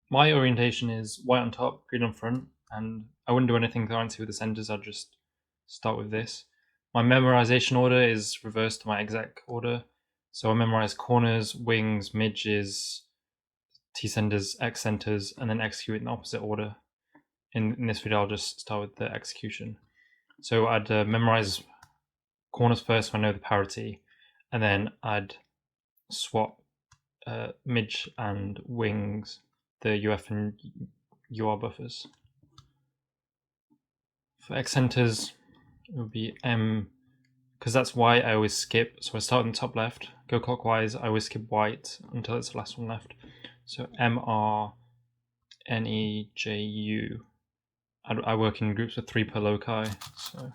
my orientation is white on top, green on front, and I wouldn't do anything fancy with the centers. I'd just start with this. My memorization order is reversed to my exec order. So I memorize corners, wings, midges, T-centers, X-centers, and then execute in the opposite order. In this video, I'll just start with the execution. So I'd memorize corners first so I know the parity, and then I'd swap midge and wings, the UF and UR buffers. For X-centers, it would be M, because that's white, I always skip. So I start in the top left, go clockwise, I always skip white until it's the last one left. So MRNEJU. I work in groups of 3 per loci. So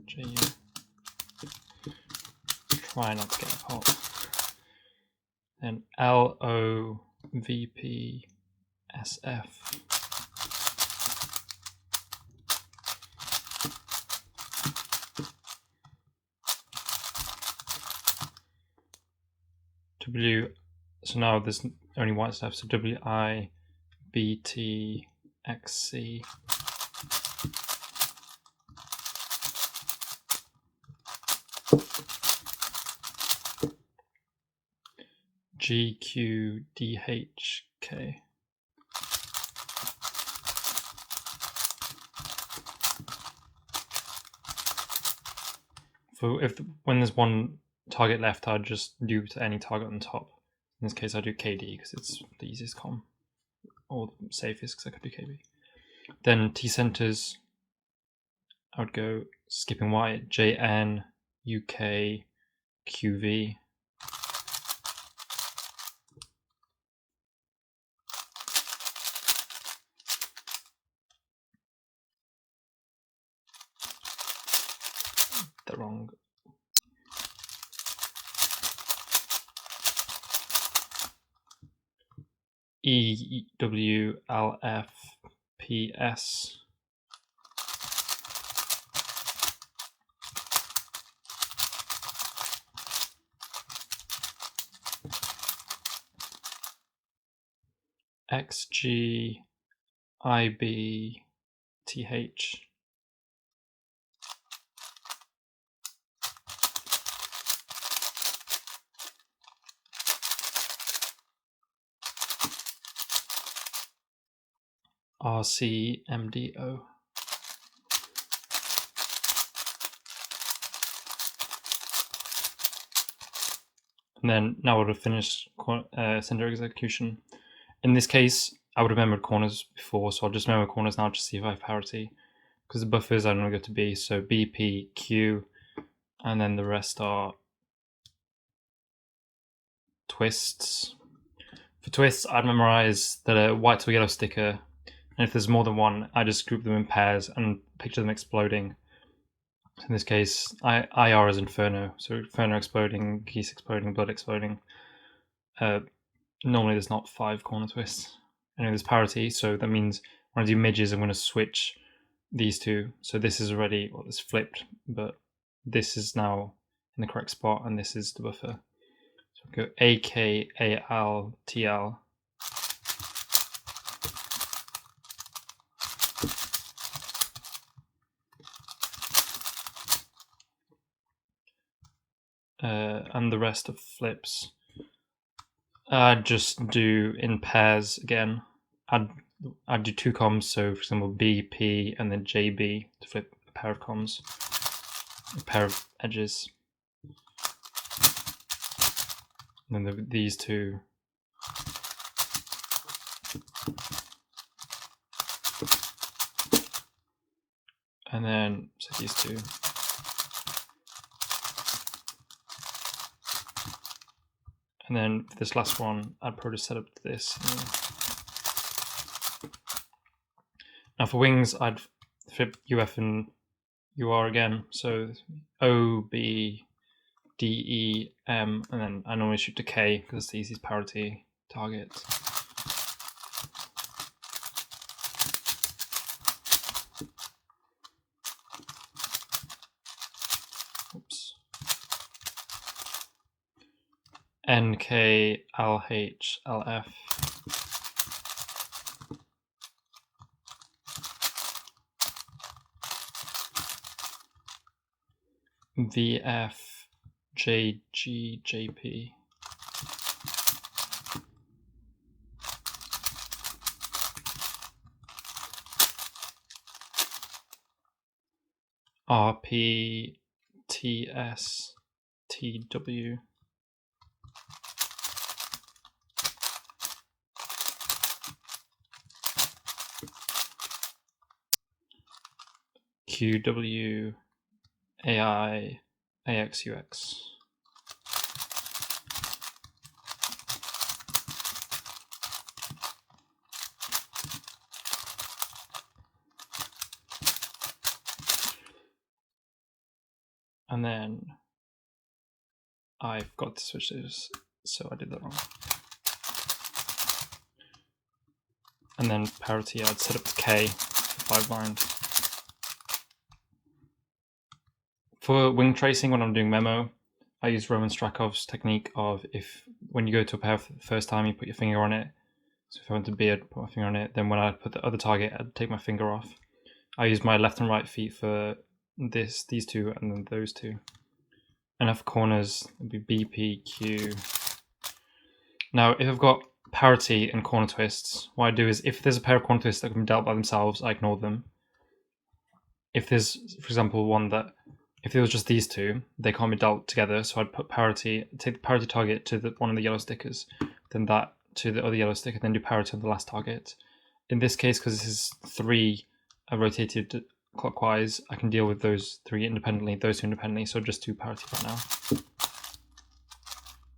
JU. Try not to get hot. And LOVPSF. W. So now there's only white left. So WIBTXC. GQDHK. When there's one target left, I'd just do to any target on top. In this case, I do KD because it's the easiest comm, or the safest because I could do KB. Then T centers, I would go skipping white, JN, UK, QV. The wrong. EWLFPS. XGIBTH. RCMDO. And then now I would have finished center execution. In this case, I would have remembered corners before, so I'll just remember corners now to see if I have parity. Because the buffers I don't go to B, so B, P, Q, and then the rest are twists. For twists, I'd memorize that a white to yellow sticker, and if there's more than one, I just group them in pairs and picture them exploding. In this case, IR is Inferno, so Inferno exploding, geese exploding, blood exploding. Normally there's not 5 corner twists. Anyway, there's parity, so that means when I do midges, I'm going to switch these two. So this is already, well, it's flipped, but this is now in the correct spot, and this is the buffer. So we go AKALTL. And the rest of flips, I'd just do in pairs again. I'd do 2 comms, so for example B, P, and then JB to flip a pair of comms, a pair of edges. And then these two. And then so these two. And then for this last one, I'd probably set up this. Now for wings, I'd flip UF and UR again. So O, B, D, E, M, and then I normally shoot to K because it's the easiest parity target. Oops. NK LH LF VF JG JP RP TS TW QW AI AXUX and then I forgot to switch this, so I did that wrong. And then parity, I'd set up to K for 5 blind. For wing tracing, when I'm doing memo, I use Roman Strakov's technique of when you go to a pair for the first time, you put your finger on it. So if I went to beard, put my finger on it. Then when I put the other target, I'd take my finger off. I use my left and right feet for these two, and then those two. And for corners, it'd be BP, Q. Now, if I've got parity and corner twists, what I do is if there's a pair of corner twists that can be dealt by themselves, I ignore them. If there's, for example, if it was just these two, they can't be dealt together, so I'd put parity, take the parity target to one of the yellow stickers, then that to the other yellow sticker, then do parity on the last target. In this case, because this is 3 rotated clockwise, I can deal with those 3 independently, those 2 independently, so just do parity right now.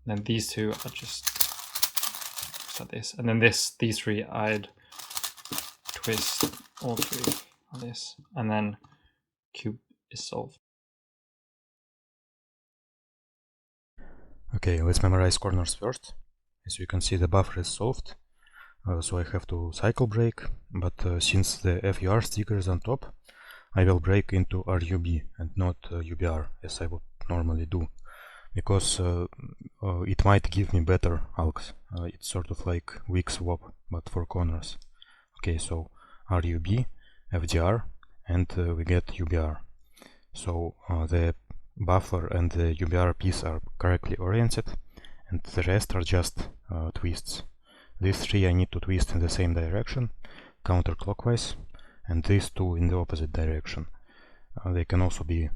Then these 2 are just like this, and then these 3 I'd twist all 3 on this, and then cube is solved. Okay, let's memorize corners first. As you can see, the buffer is solved, so I have to cycle break, but since the FUR sticker is on top, I will break into RUB and not UBR, as I would normally do, because it might give me better alks. It's sort of like weak swap, but for corners. Okay, so RUB, FDR, and we get UBR. So the buffer and the UBR piece are correctly oriented, and the rest are just twists. These 3 I need to twist in the same direction, counterclockwise, and these 2 in the opposite direction. They can also be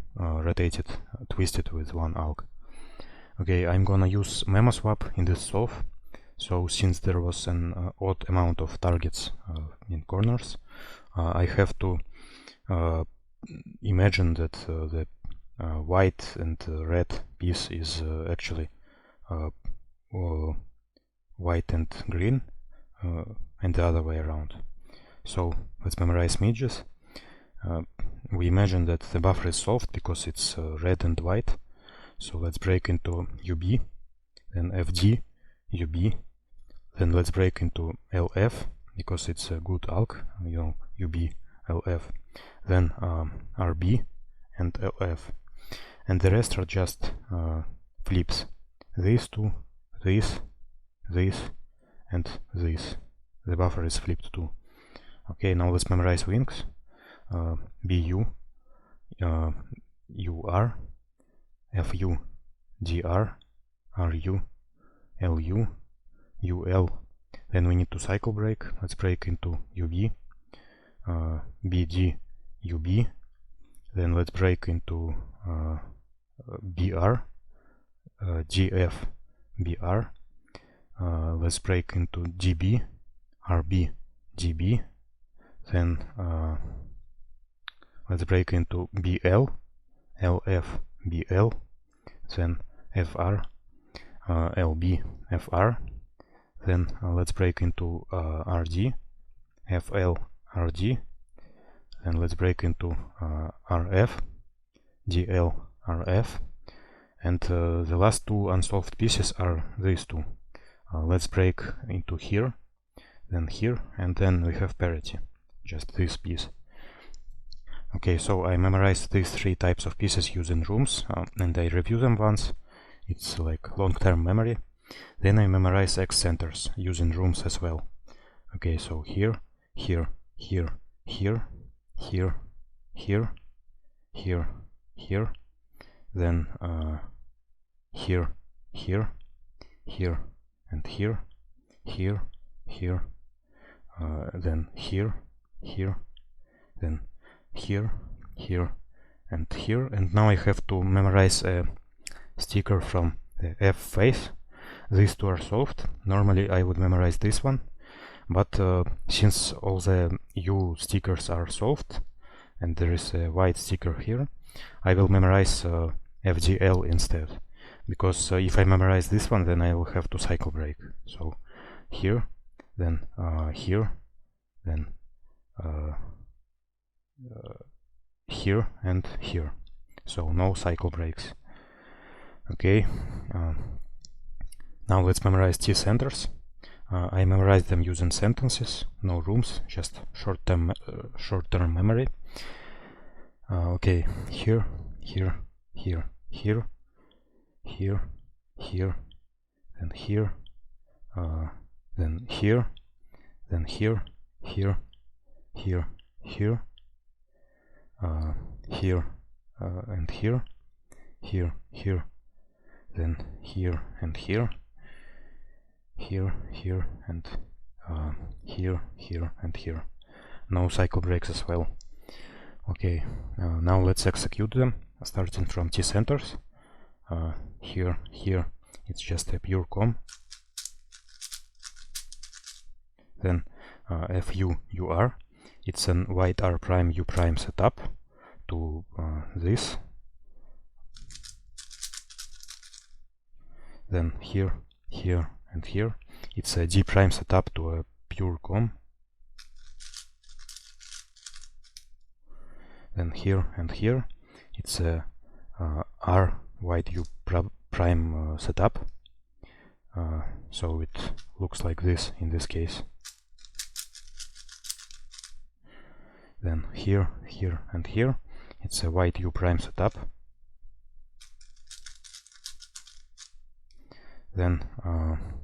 twisted with 1 alk. Okay, I'm gonna use memo swap in this solve. So since there was an odd amount of targets in corners, I have to imagine that the white and red piece is actually white and green, and the other way around. So let's memorize midges. We imagine that the buffer is solved because it's red and white. So let's break into UB, then FD, UB, then let's break into LF because it's a good alk, you know, UB, LF, then RB and LF, and the rest are just flips. These 2, this, and this. The buffer is flipped too. Okay, now let's memorize wings. BU, UR, FU, DR, RU, LU, UL. Then we need to cycle break. Let's break into UB, BD, UB. Then let's break into BR, GF, BR. Let's break into GB, RB, GB. Then let's break into BL, LF, BL. Then FR, LB, FR. Then let's break into RD, FL, RD. Then let's break into RF, DL, RF. And the last 2 unsolved pieces are these 2. Let's break into here, then here, and then we have parity, just this piece. Okay, so I memorized these 3 types of pieces using rooms, and I review them once. It's like long-term memory. Then I memorize X centers using rooms as well. Okay, so here, here, here, here, here, here, here, here, then here, here, here, and here, here, here, then here, here, then here, here, and here. And now I have to memorize a sticker from the F face. These two are solved. Normally I would memorize this one, but since all the U stickers are solved and there is a white sticker here, I will memorize FGL instead, because if I memorize this one, then I will have to cycle break. So here, then here, then here and here. So no cycle breaks. Okay. Now let's memorize T centers. I memorize them using sentences, no rooms, just short-term memory. Okay, here, here, here, here, here, here, then here, then here, then here, here, here, here, here, and here, here, here, then here and here, here, here, and here, here, and here. No cycle breaks as well. Okay, now let's execute them, starting from T centers. Here, here, it's just a pure com. Then FU, UR, it's an white R prime U prime setup to this. Then here, here, and here, it's a D prime setup to a pure com. Then here and here, it's a R white U prime setup. So it looks like this in this case. Then here, here, and here, it's a white U prime setup. Then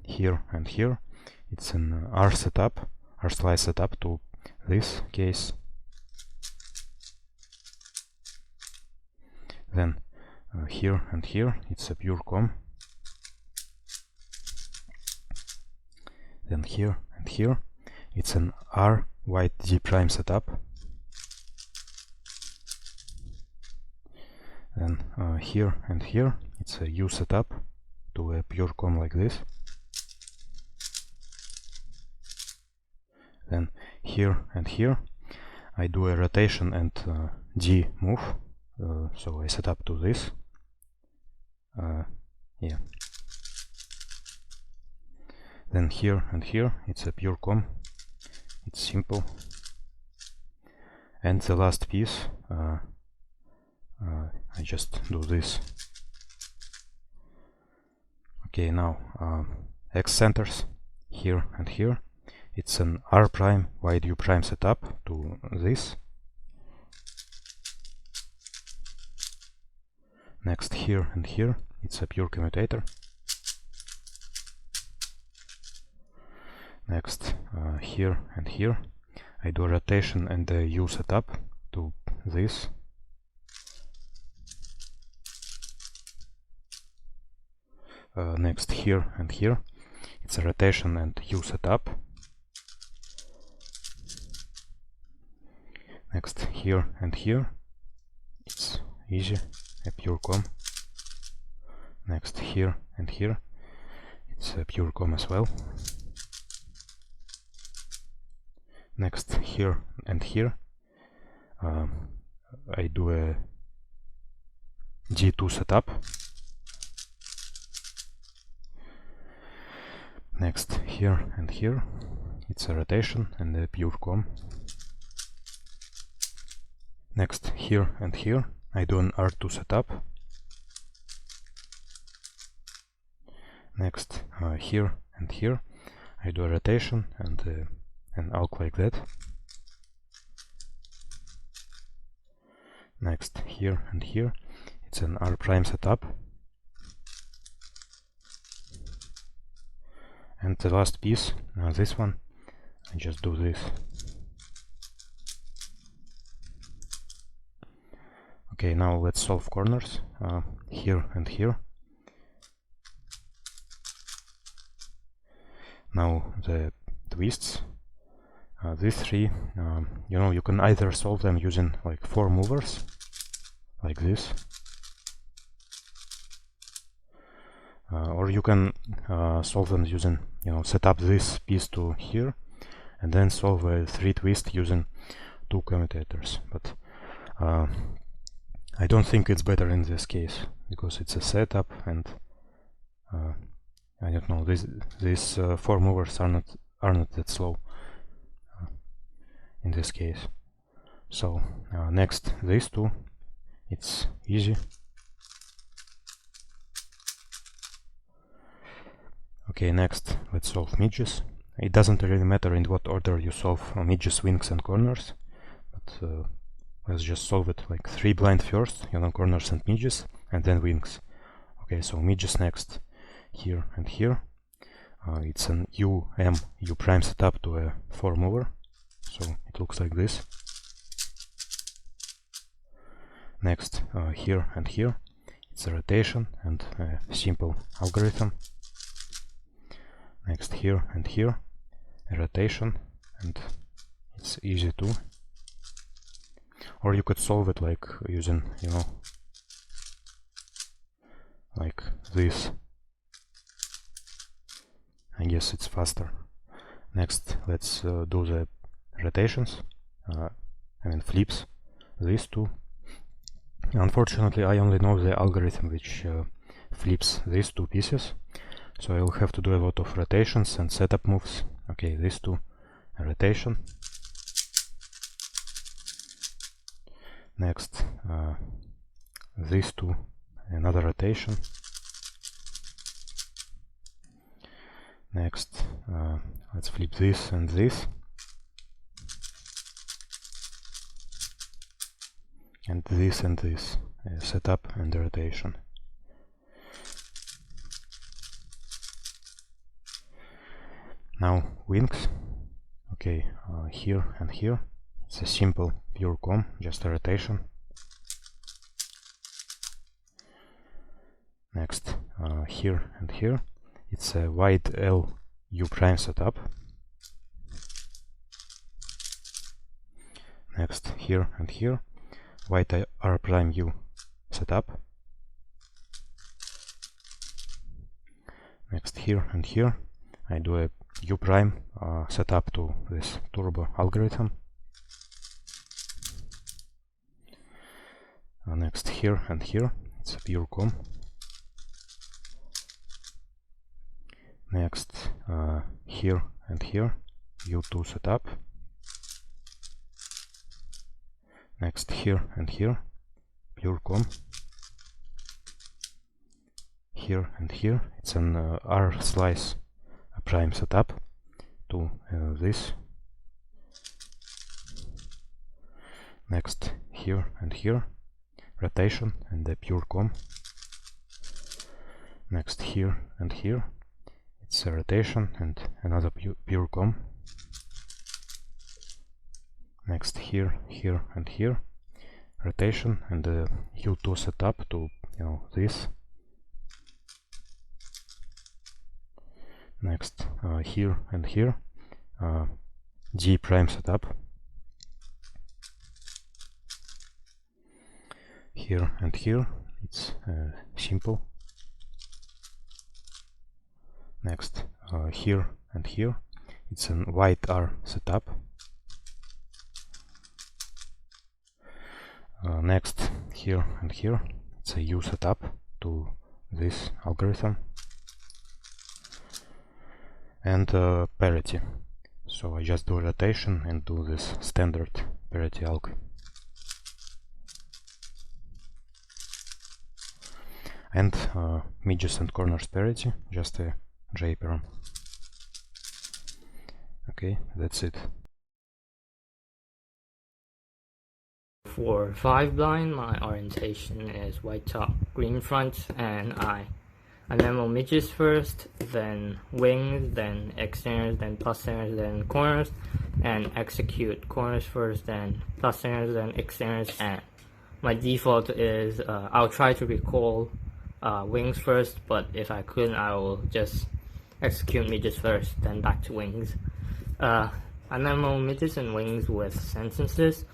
here and here, it's an R setup, R slice setup to this case. Then here and here, it's a pure com. Then here and here, it's an R white D prime setup. Then here and here, it's a U setup to a pure com like this. Then here and here, I do a rotation and D move. So I set up to this. Yeah. Then here and here, it's a pure com. It's simple. And the last piece, I just do this. Okay, now X centers here and here. It's an R prime wide U prime setup to this. Next here and here, it's a pure commutator. Next here and here, I do a rotation and a U setup to this. Next here and here, it's a rotation and U setup. Next here and here, it's easy, a pure com. Next here and here, it's a pure com as well. Next here and here, I do a G2 setup. Next here and here, it's a rotation and a pure com. Next here and here, I do an R2 setup. Next here and here, I do a rotation and an alk like that. Next here and here, it's an R prime setup. And the last piece, this one, I just do this. Okay, now let's solve corners here and here. Now the twists, these three, you know, you can either solve them using like 4 movers, like this, or you can solve them using, you know, set up this piece to here and then solve a 3 twist using 2 commutators. But I don't think it's better in this case because it's a setup, and I don't know, these 4 movers are not that slow in this case. So next, these two, it's easy. Okay, next let's solve midges. It doesn't really matter in what order you solve midges, wings and corners, but let's just solve it like 3 blind first, you know, corners and midges, and then wings. Okay, so midges next, here and here. It's an U prime setup to a 4 mover, so it looks like this. Next, here and here, it's a rotation and a simple algorithm. Next, here and here, a rotation, and it's easy too. Or you could solve it like using, you know, like this. I guess it's faster. Next, let's do the rotations, I mean flips, these two. Unfortunately, I only know the algorithm which flips these 2 pieces, so I will have to do a lot of rotations and setup moves. Okay, these two, a rotation. Next, these two, another rotation. Next, let's flip this and this. And this, setup and rotation. Now wings. Okay, here and here. It's a simple pure com, just a rotation. Next, here and here. It's a wide L U prime setup. Next, here and here, wide R prime U setup. Next, here and here, I do a U prime setup to this turbo algorithm. Next, here and here, it's a pure com. Next, here and here, U2 setup. Next, here and here, pure com. Here and here, it's an R slice prime setup to this. Next, here and here, rotation and the pure com. Next, here and here, it's a rotation and another pure com. Next, here, here and here, rotation and the U2 setup to, you know, this. Next, here and here, D prime setup. Here and here, it's simple. Next, here and here, it's an white R setup. Next, here and here, it's a U setup to this algorithm. And parity. So I just do a rotation and do this standard parity alg. And midges and corners parity, just a J perm. Okay, that's it. For 5 blind, my orientation is white top, green front, and I I memo midges first, then wings, then externals, then plus centers, then corners, and execute corners first, then plus centers, then externals, and my default is I'll try to recall wings first, but if I couldn't, I will just execute midges first, then back to wings. I memo midges and wings with sentences,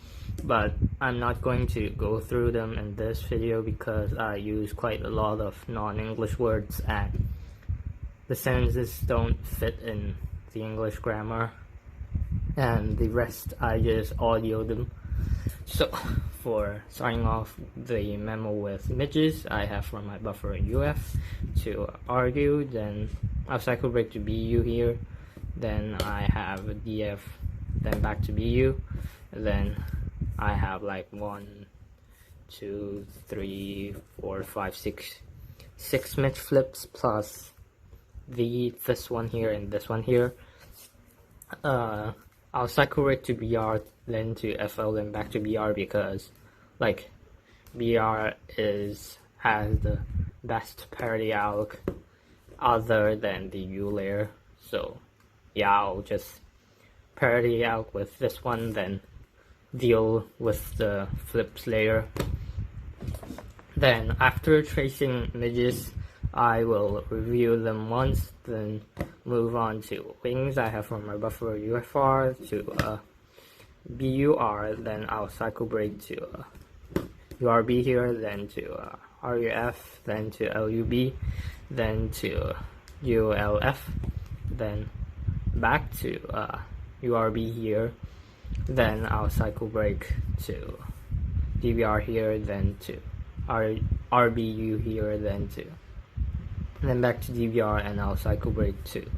but I'm not going to go through them in this video because I use quite a lot of non-English words and the sentences don't fit in the English grammar, and the rest I just audio them. So for starting off the memo with midges, I have from my buffer UF to argue, then I'll cycle break to BU here, then I have a DF, then back to BU, then I have like 1, 2, 3, 4, 5, 6 mid flips plus this one here and this one here. I'll cycle break to BR, then to FL, then back to BR because like BR has the best parity alg other than the U layer. So yeah, I'll just parity alg with this one, then deal with the flips layer. Then after tracing midges, I will review them once, then move on to wings. I have from my buffer UFR to BUR, then I'll cycle break to URB here, then to RUF, then to LUB, then to ULF, then back to URB here, then I'll cycle break to DBR here, then to RBU here, then back to DBR, and I'll cycle break to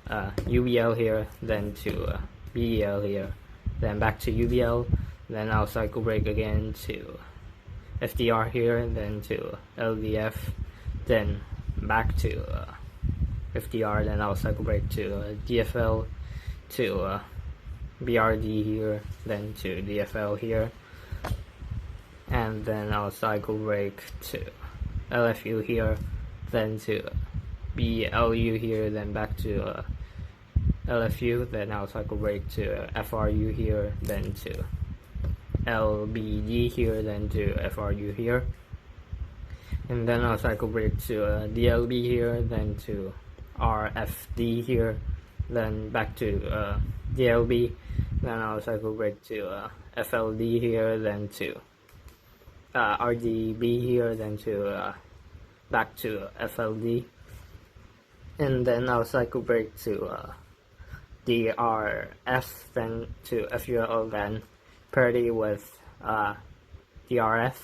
UBL here, then to BEL here, then back to UBL, then I'll cycle break again to FDR here, then to LDF, then back to FDR, then I'll cycle break to DFL, to BRD here, then to DFL here, and then I'll cycle break to LFU here, then to BLU here, then back to LFU, then I'll cycle break to FRU here, then to LBD here, then to FRU here, and then I'll cycle break to DLB here, then to RFD here, then back to DLB, then I'll cycle break to FLD here, then to RDB here, then to back to FLD, and then I'll cycle break to DRF, then to FUL, then parity with DRF,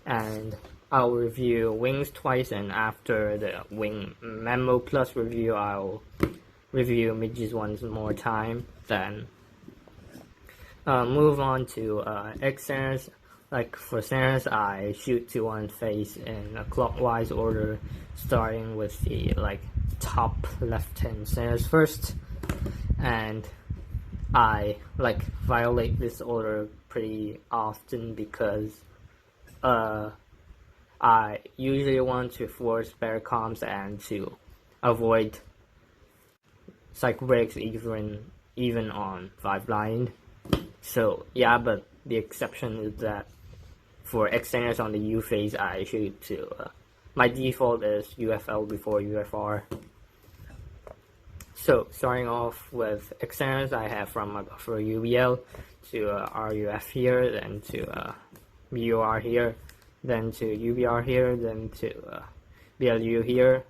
and I'll review wings twice, and after the wing memo plus review, I'll review midges one more time, then move on to X centers. Like for centers, I shoot to one face in a clockwise order, starting with the top left-hand centers first, and I violate this order pretty often because I usually want to force better comps and to avoid cycle breaks even on 5 blind. So yeah, but the exception is that for X centers on the U phase, I shoot to my default is UFL before UFR. So starting off with X centers, I have from my buffer UBL to RUF here, then to BUR here, then to UBR here, then to BLU here,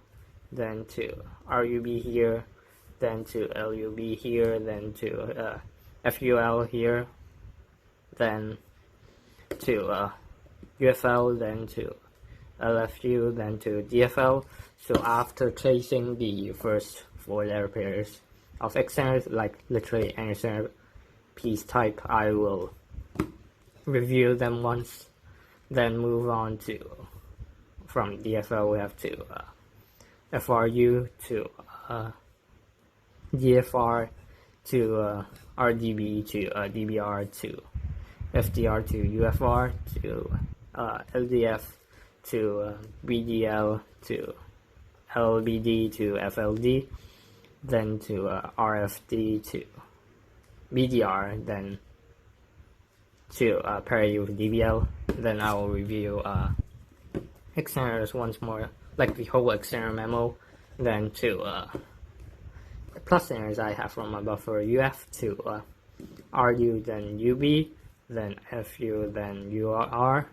then to RUB here, then to LUB here, then to FUL here, then to UFL, then to LFU, then to DFL. So after tracing the first 4 letter pairs of X centers, like literally any center piece type, I will review them once, then move on to, from DFL we have to FRU to DFR to RDB to DBR to FDR to UFR to LDF to BDL to LBD to FLD, then to RFD to BDR, then to parity with DBL. Then I will review externals once more, like the whole external memo, then to the plus errors I have from my buffer UF to RU, then UB, then FU, then UR,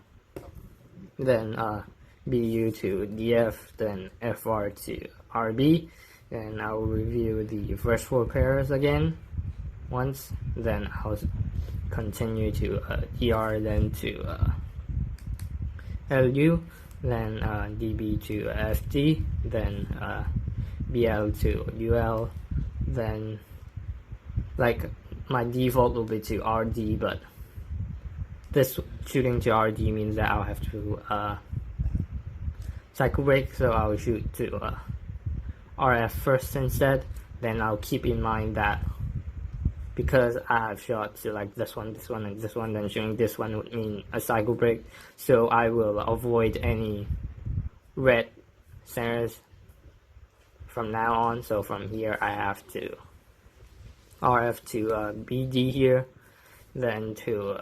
then BU to DF, then FR to RB, and I will review the first 4 pairs again once, then I'll continue to DR, then to LU, then DB to FD, then BL to UL, then like my default will be to RD, but this shooting to RD means that I'll have to cycle break, so I'll shoot to RF first instead. Then I'll keep in mind that because I have shot to like this one, and this one, then shooting this one would mean a cycle break, so I will avoid any red centers from now on. So from here I have to RF to BD here, then to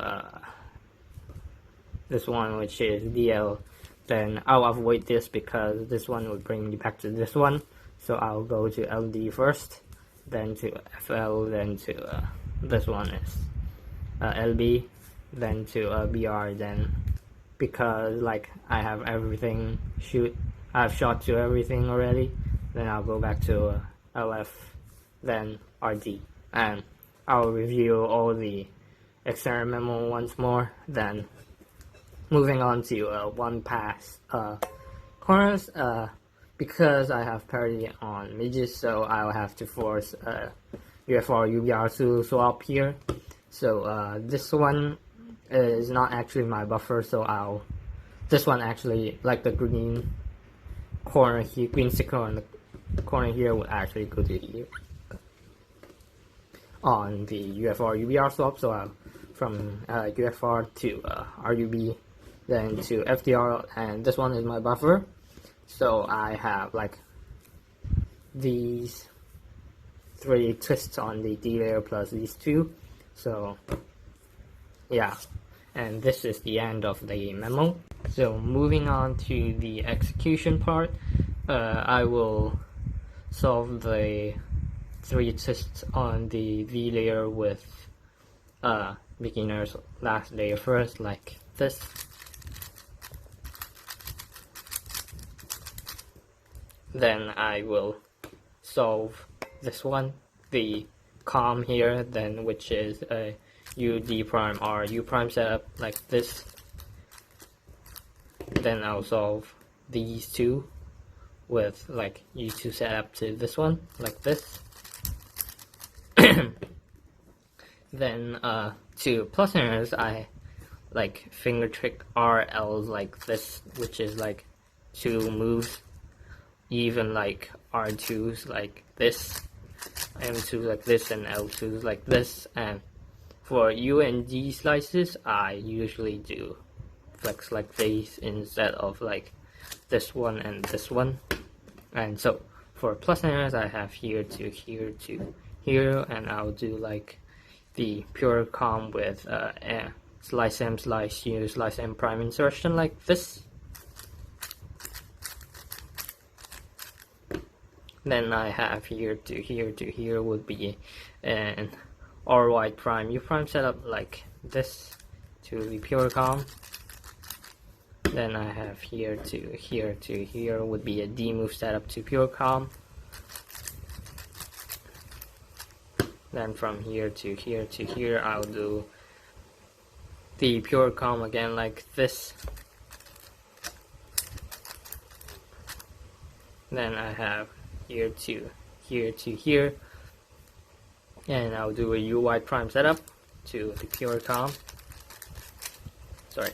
this one, which is DL. Then I'll avoid this because this one will bring me back to this one, so I'll go to LD first, then to FL, then to this one is LB, then to BR. Then because like I have everything I've shot to everything already, then I'll go back to LF, then RD, and I'll review all the external memo once more. Then moving on to one pass corners, because I have parity on midges, so I'll have to force UFR UBR to swap here. So this one is not actually my buffer, so this one actually, like the green corner here, green sticker on the corner here, would actually go to here on the UFR UBR swap. So I'll from UFR to RUB, then to FDR, and this one is my buffer. So I have like these 3 twists on the D layer plus these 2. So yeah, and this is the end of the memo. So moving on to the execution part, I will solve the 3 twists on the V layer with beginner's last layer first, like this. Then I will solve this one, the COM here, then which is a UD prime R U prime setup like this. Then I'll solve these 2 with like U2 setup to this one like this. Then to plus errors, I like finger trick RLs like this, which is like 2 moves, even like R2s like this, M2s like this, and L2s like this. And for U and D slices, I usually do flex like these instead of like this one and this one. And so for plus errors, I have here to here to here, and I'll do like the pure COM with slice M, slice U, slice M prime insertion like this. Then I have here to here to here would be an RY prime U prime setup like this to the pure COM. Then I have here to here would be a D move setup to pure COM. Then from here to here I'll do the pure COM again like this. Then I have here to here, and I'll do a UY prime setup to the pure COM. Sorry.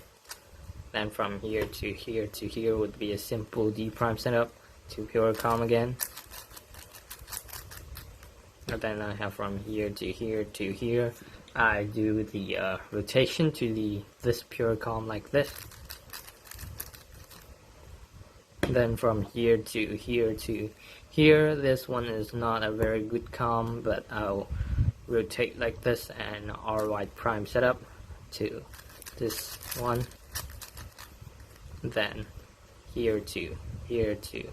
Then from here to here would be a simple D prime setup to pure COM again. And then I have from here to here, I do the rotation to this pure COM like this. Then from here to here to here, this one is not a very good comb, but I'll rotate like this and RY prime setup to this one. Then here to here to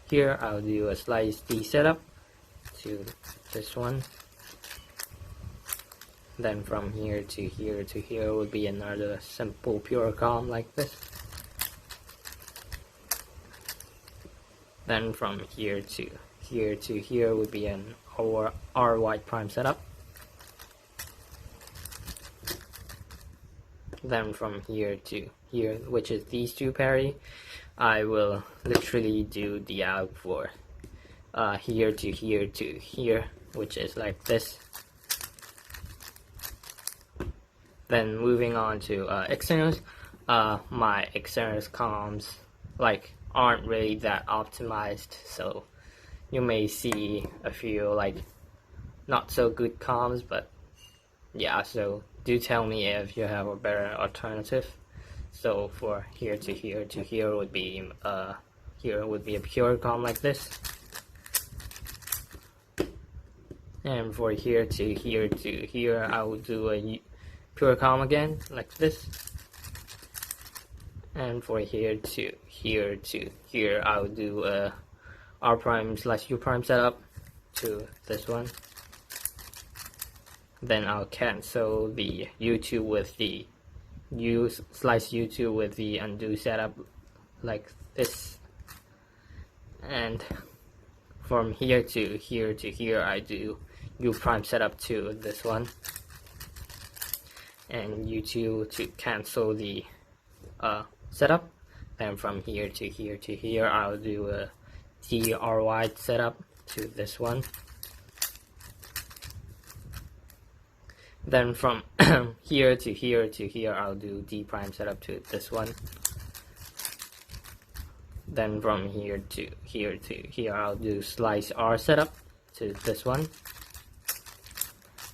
here, I'll do a slice D setup to this one. Then from here to here to here would be another simple pure comb like this. Then from here to here would be an RY prime setup. Then from here to here, which is these two parry, I will literally do the out for here to here, which is like this. Then moving on to externals, my externals comms aren't really that optimized, so you may see a few not so good comms, but yeah, so do tell me if you have a better alternative. So for here to here would be a pure comb like this, and for here to here I will do a pure comb again like this. And for here to here, I'll do a R prime / U prime setup to this one. Then I'll cancel the U2 with the U / U2 with the undo setup like this. And from here to here, I do U prime setup to this one. And U2 to cancel the setup. Then from here to here, I'll do a DRY setup to this one. Then from here to here, I'll do D prime setup to this one. Then from here to here, I'll do slice R setup to this one.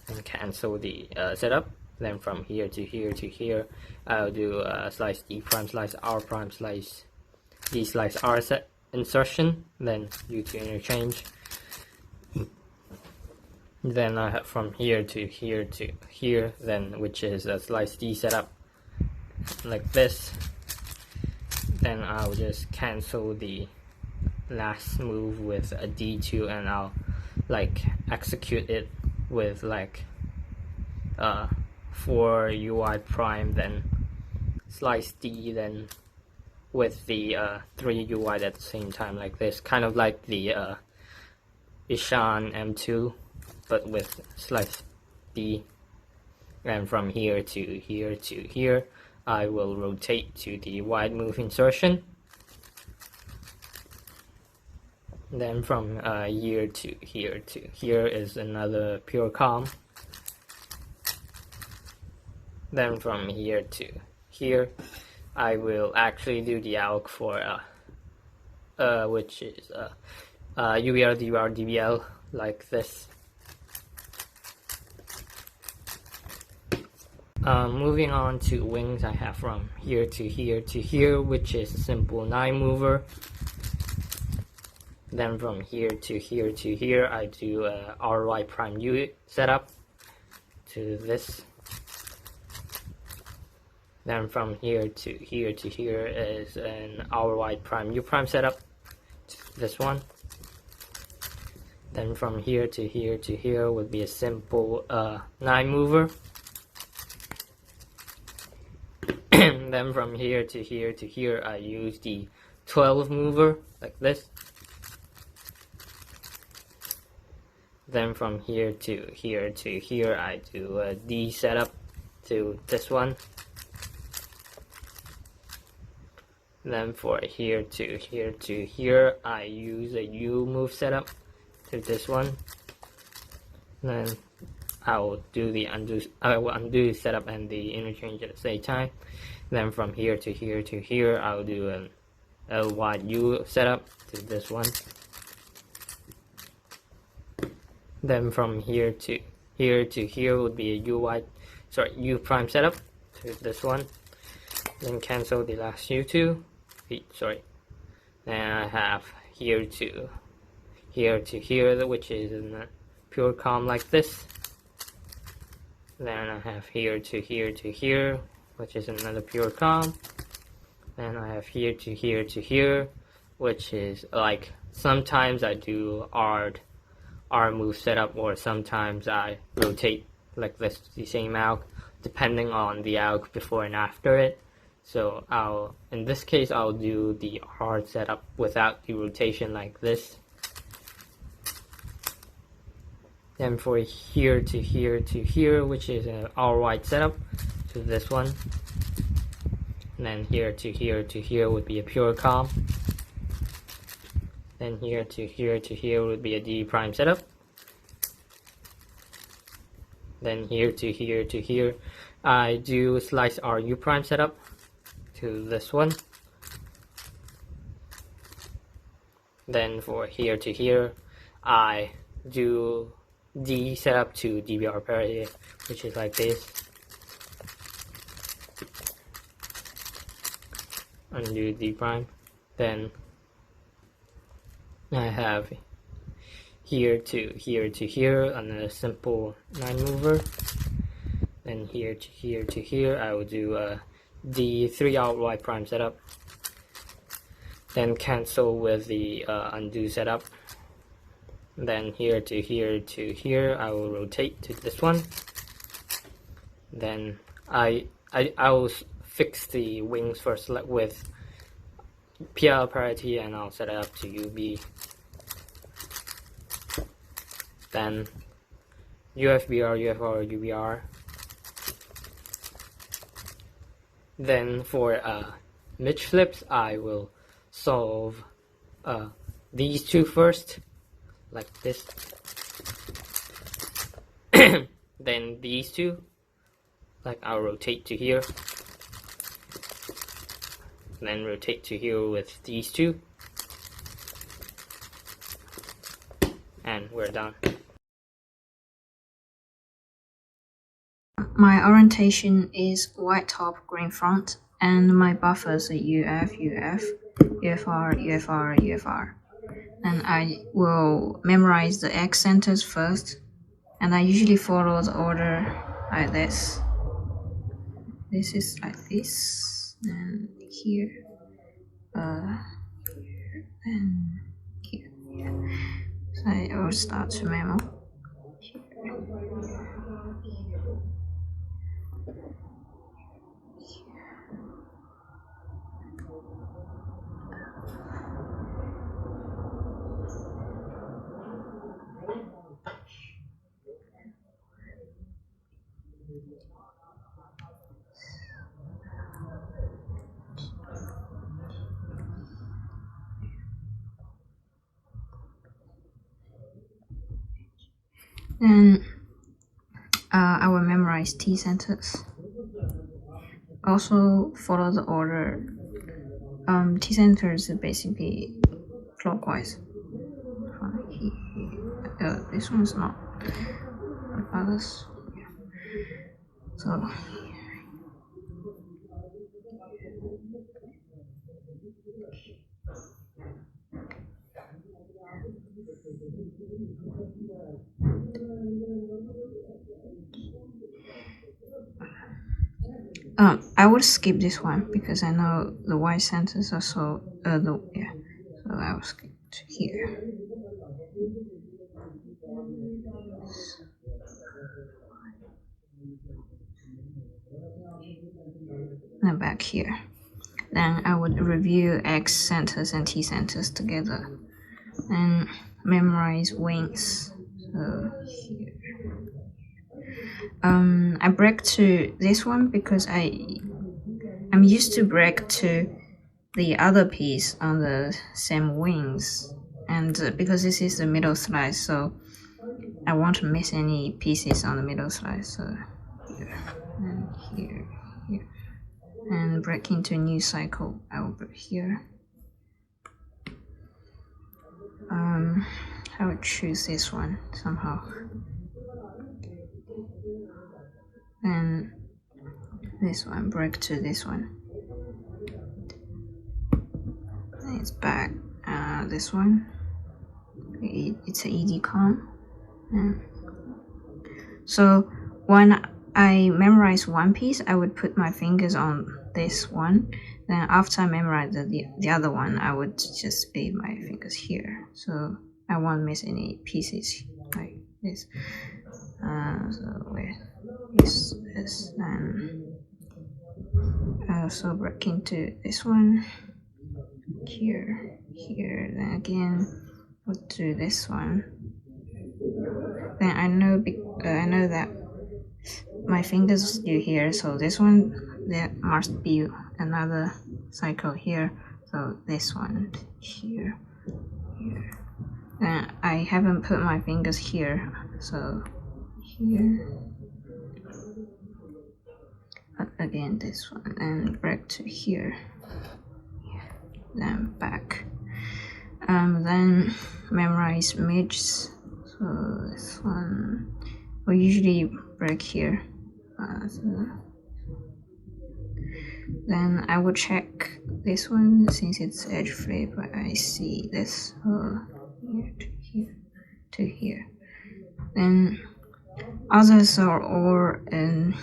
And cancel the setup. Then from here to here, I'll do slice D prime, slice R prime, slice D, slice R set insertion. Then U2 interchange. Then I have from here to here, then which is a slice D setup like this. Then I'll just cancel the last move with a D2, and I'll execute it with 4 UI prime, then slice D, then with the 3 UI at the same time like this, kind of like the Ishan M2, but with slice D. And from here to here, I will rotate to the wide move insertion. Then from here to here is another pure comb. Then from here to here, I will actually do the ALK for which is UBR, DBR, DBL like this. Moving on to wings, I have from here to here, which is a simple 9 mover. Then from here to here, I do a RY prime U setup to this. Then from here to here is an RY prime U prime setup to this one. Then from here to here would be a simple 9 mover. Then from here to here, I use the 12 mover like this. Then from here to here, I do a D setup to this one. Then for here to here, I use a U move setup to this one. Then I will do the undo setup and the interchange at the same time. Then from here to here, I'll do an LYU setup to this one. Then from here to here would be a U prime setup to this one. Then cancel the last U2. Then I have here to here, which is in a pure calm like this. Then I have here to here, which is another pure calm. Then I have here to here, which is like sometimes I do R move setup, or sometimes I rotate like this, the same alg, depending on the alg before and after it. So in this case, I'll do the R setup without the rotation like this. Then for here to here, which is an R wide setup, to this one. And then here to here would be a pure calm. Then here to here would be a D prime setup. Then here to here, I do slice RU prime setup to this one. Then for here to here, I do D setup to DBR parity, which is like this. Undo D prime. Then I have here to here, another simple 9 mover. Then here to here, I will do a D3 outright prime setup. Then cancel with the undo setup. Then here to here, I will rotate to this one. Then I will fix the wings first with PL parity, and I'll set it up to UB. Then UFBR, UFR, UBR. Then for midge flips, I will solve these two first, like this. Then these two, like I'll rotate to here. Then rotate to here with these two. And we're done. My orientation is white top, green front, and my buffers are UF, UF, UFR, UFR, UFR. And I will memorize the X centers first, and I usually follow the order like this. This is like this, and here, and here. So I will start to memo. Then I will memorize T centers. Also follow the order. T centers are basically clockwise. This one's not others. So I would skip this one because I know the white centers are so so I will skip to here. And back here. Then I would review X centers and T centers together and memorize wings. So here. I break to this one because I'm used to break to the other piece on the same wings, and because this is the middle slice, so I won't miss any pieces on the middle slice. So here and here, here, and break into a new cycle. I will break here. I would choose this one somehow. And this one, break to this one. it's back. This one, it's an easy calm. So when I memorize one piece, I would put my fingers on this one. Then after I memorize the other one, I would just leave my fingers here. So I won't miss any pieces like this. So where is this? Then I also break into this one here, then again would do this one. Then I know that my fingers do here, so this one there must be another cycle here. So this one here. Then I haven't put my fingers here, so here. Again this one, and break to here. Then back. Then memorize midges. So this one we usually break here. Then I will check this one since it's edge flip. I see this here to here to here. Then others are all in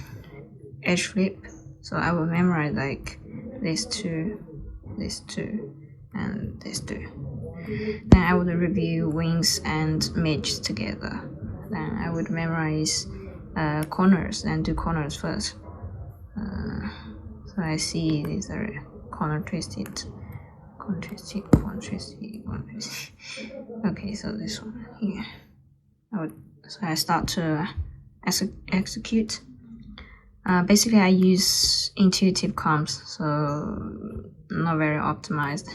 edge flip, so I will memorize like this two, and this two. Then I would review wings and midge together. Then I would memorize corners and do corners first. So I see these are corner twisted. Okay, so this one here. So I start to execute. Basically, I use intuitive comps, so not very optimized.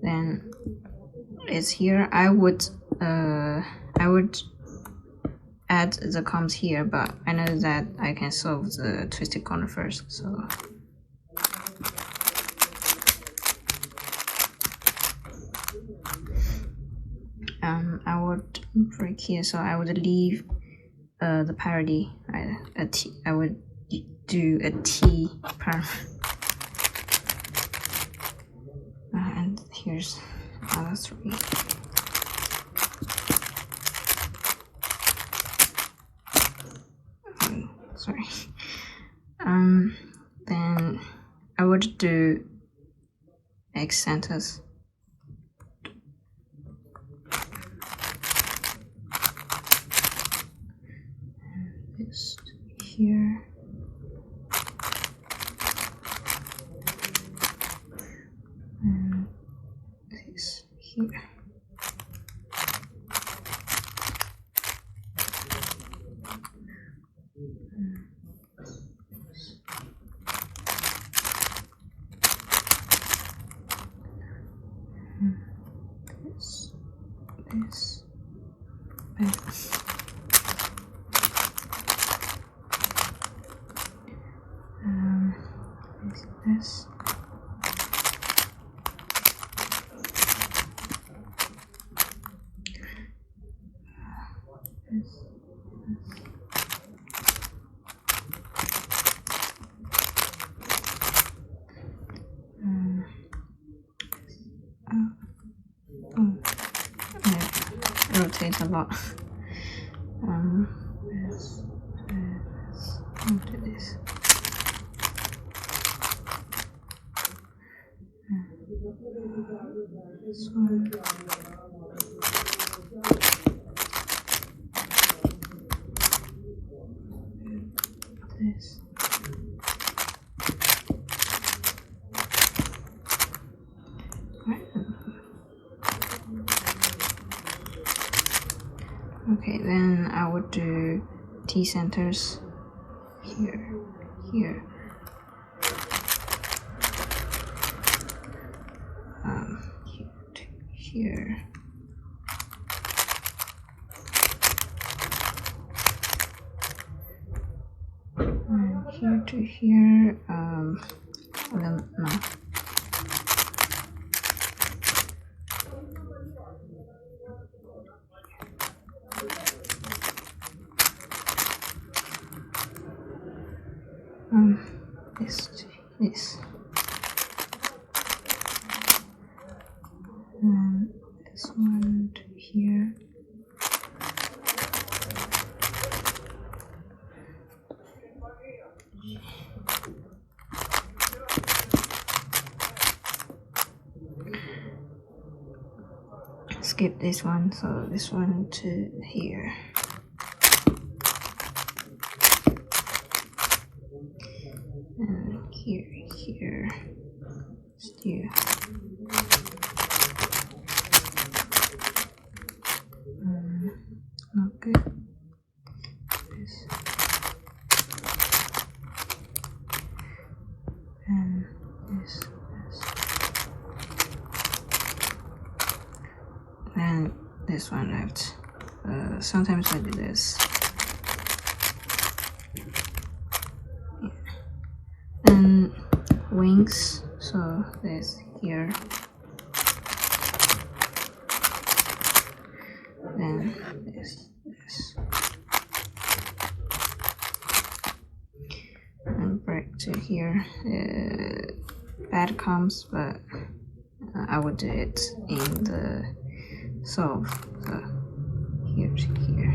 Then it's here. I would add the comps here, but I know that I can solve the twisted corner first, so I would break here, so I would leave the parity a T. I would do a T per, and here's another 3. Sorry. Then I would do X centers. This here. And this here. This. Rotate a lot. This, do this. This one. This. Okay, then I would do T centers here, here. Here to here. And here to here. No. This. And this one to here. Skip this one, so this one to here. And here, still. Not good. This. And this. And this one left. Sometimes I do this. Yeah. And wings, so this here. Then this. And break to here. Bad comes, but I would do it in the solve. So here to here.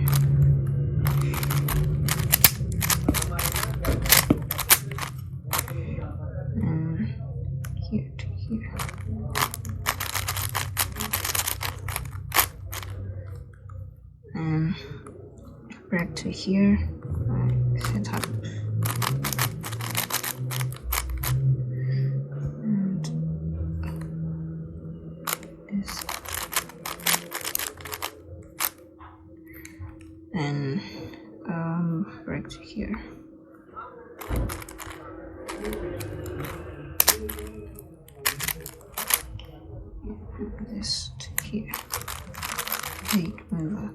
And here to here. And break to here. I set up. And this. And break to here. This to here. Eight mover.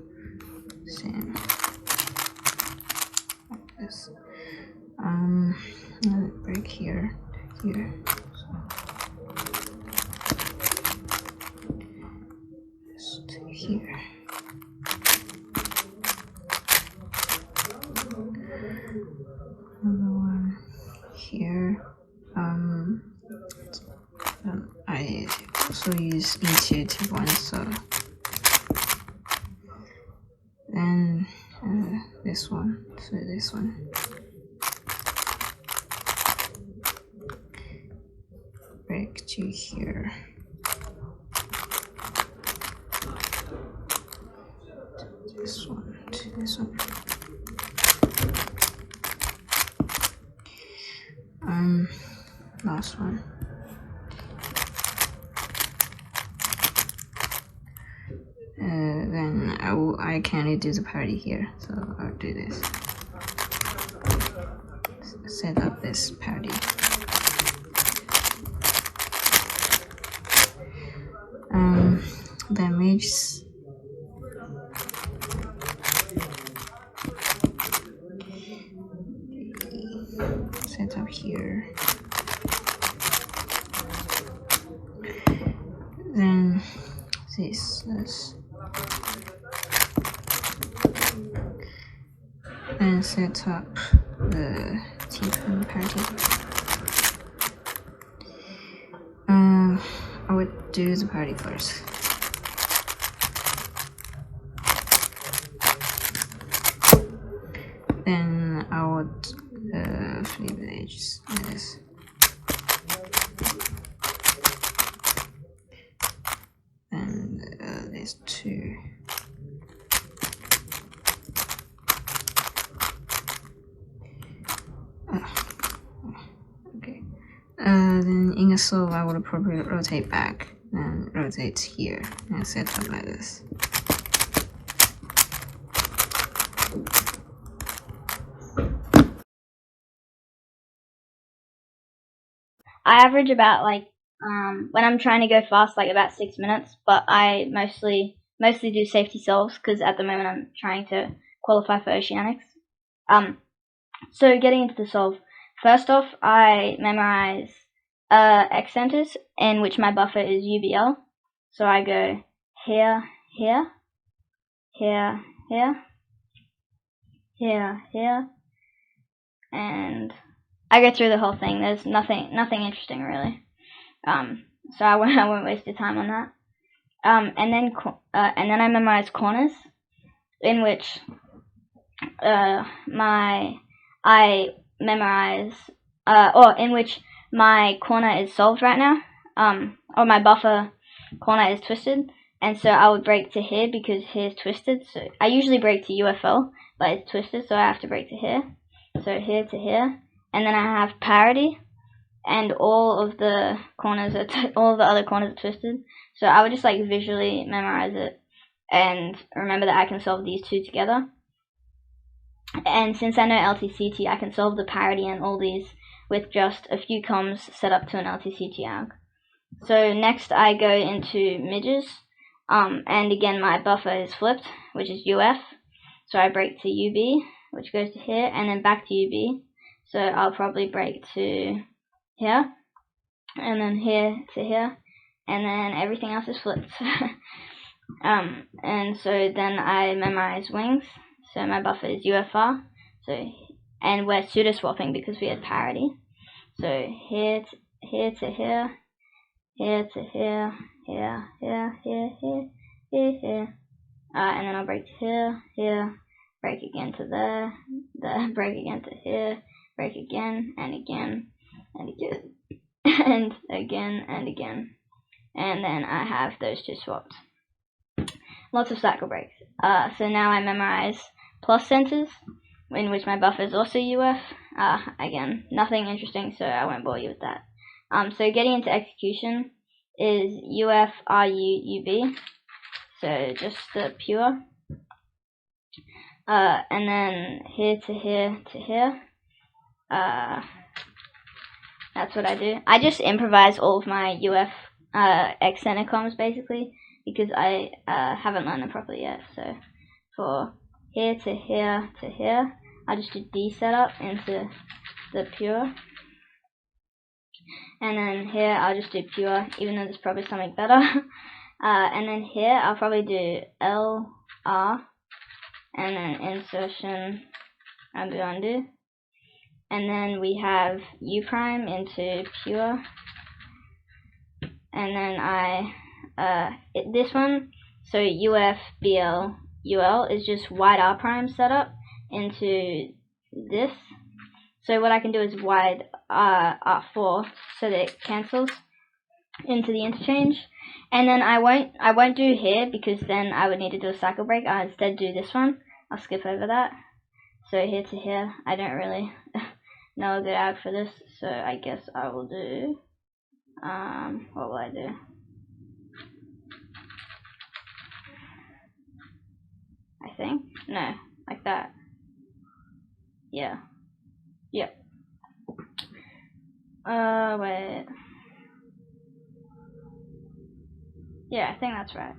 Same. Like this. Break here to here. This to here. Another one here. I also use intuitive one, so then this one, so this one. Break to here. This one to this one. Last one. Then I can't do the party here, so I'll do this. Set up this party. Damage. Set up here. Then this. And set up the Tiffin party. I would do the party first. Then I would flip the edges like this. And these two. Okay. Then in a solve, I would probably rotate back and rotate here and set up like this. I average about when I'm trying to go fast, about 6 minutes, but I mostly do safety solves because at the moment I'm trying to qualify for Oceanics. So getting into the solve, first off I memorize X centers in which my buffer is UBL. So I go here, here, here, here, here, here, and I go through the whole thing. There's nothing interesting really. So I won't waste your time on that. and then I memorize corners, in which in which my corner is solved right now, or my buffer corner is twisted, and so I would break to here because here's twisted. So I usually break to UFL, but it's twisted, so I have to break to here. So here to here, and then I have parity, and all of the corners are all of the other corners are twisted. So I would just like visually memorize it and remember that I can solve these two together. And since I know LTCT, I can solve the parity and all these with just a few comms set up to an LTCT alg. So next I go into midges, and again my buffer is flipped, which is UF. So I break to UB, which goes to here, and then back to UB. So I'll probably break to here, and then here to here, and then everything else is flipped. And so then I memorize wings. So my buffer is UFR. And we're pseudo swapping because we had parity. So here to here to here, here to here, here, here, here, here, here, here. And then I'll break to here, here, break again to there, break again to here, break again and again and again and again and again. And then I have those two swapped. Lots of cycle breaks. So now I memorize plus centers, in which my buffer is also UF. Again, nothing interesting, so I won't bore you with that. So getting into execution is UF, RU, UB. So just the pure. And then here to here to here. That's what I do. I just improvise all of my UF X center comms basically, because I haven't learned them properly yet. So for here to here to here, I'll just do D setup into the pure. And then here I'll just do pure, even though there's probably something better. And then here I'll probably do L, R, and then insertion, undo. And then we have U prime into pure. And then this one, so UF, BL, UL is just wide R prime setup into this. So what I can do is wide R4 so that it cancels into the interchange. And then I won't do here because then I would need to do a cycle break. I'll instead do this one. I'll skip over that. So here to here, I don't really know a good alg for this, so I guess I will do, what will I do? I think, no, like that. Yeah. Yep. Wait. Yeah, I think that's right.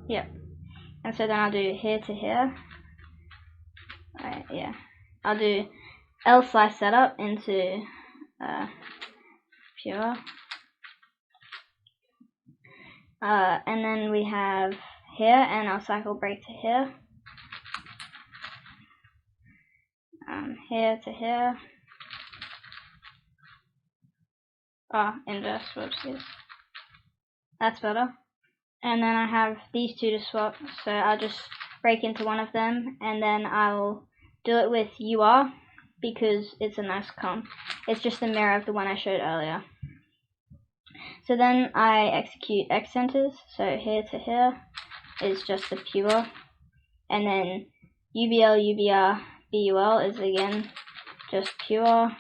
Yep. And so then I'll do here to here. Right, yeah. I'll do L slice setup into pure. And then we have here, and I'll cycle break to here. Here to here. Inverse, whoopsies. That's better. And then I have these two to swap, so I'll just break into one of them, and then I'll do it with UR, because it's a nice comp. It's just the mirror of the one I showed earlier. So then I execute X centers, so here to here is just the pure, and then UBL, UBR, BUL is again just pure,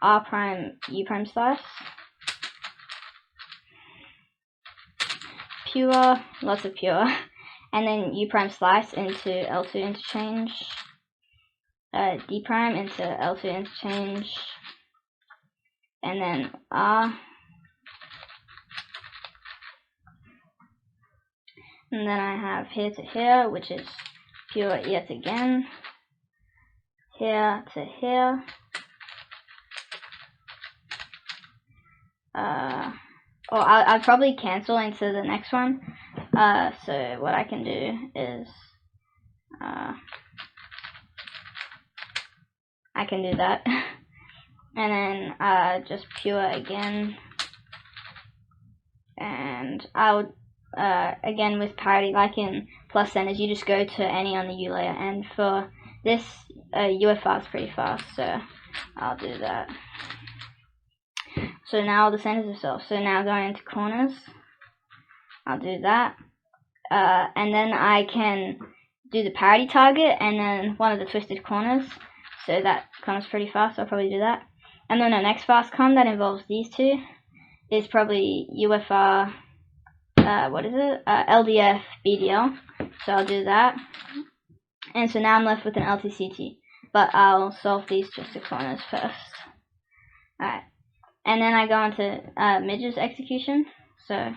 R prime, U prime slice, pure, lots of pure, and then U prime slice into L2 interchange, D prime into L2 interchange, and then R, and then I have here to here, which is pure yet again, here to here, I'll probably cancel into the next one, so what I can do is, I can do that, and then just pure again, And I would, again with parity, like in plus centers, you just go to any on the U layer, and for this, UFR is pretty fast, so I'll do that. So now the centers are solved. So now going into corners, I'll do that. And then I can do the parity target and then one of the twisted corners. So that comes pretty fast, so I'll probably do that. And then the next fast com that involves these two is probably UFR, LDF BDL. So I'll do that. And so now I'm left with an LTCT, but I'll solve these twisted corners first. Alright. And then I go into midges execution. So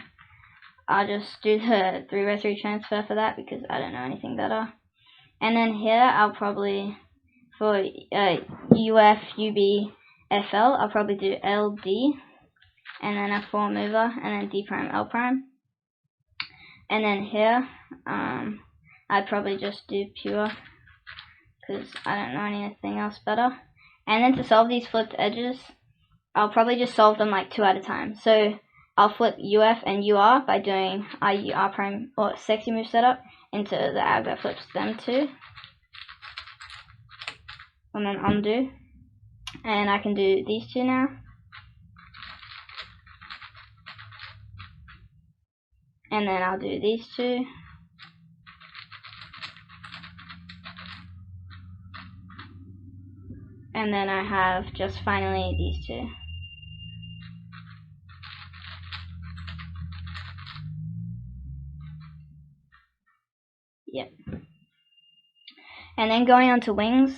I'll just do the 3x3 transfer for that because I don't know anything better. And then here I'll probably, for UF, UB, FL, I'll probably do LD, and then a 4 mover, and then D prime, L prime. And then here, I'd probably just do pure, because I don't know anything else better. And then to solve these flipped edges, I'll probably just solve them like 2 at a time. So I'll flip UF and UR by doing IU R prime or sexy move setup into the ag that flips them 2. And then undo. And I can do these 2 now. And then I'll do these 2. And then I have just finally these 2. Yep. And then going on to wings,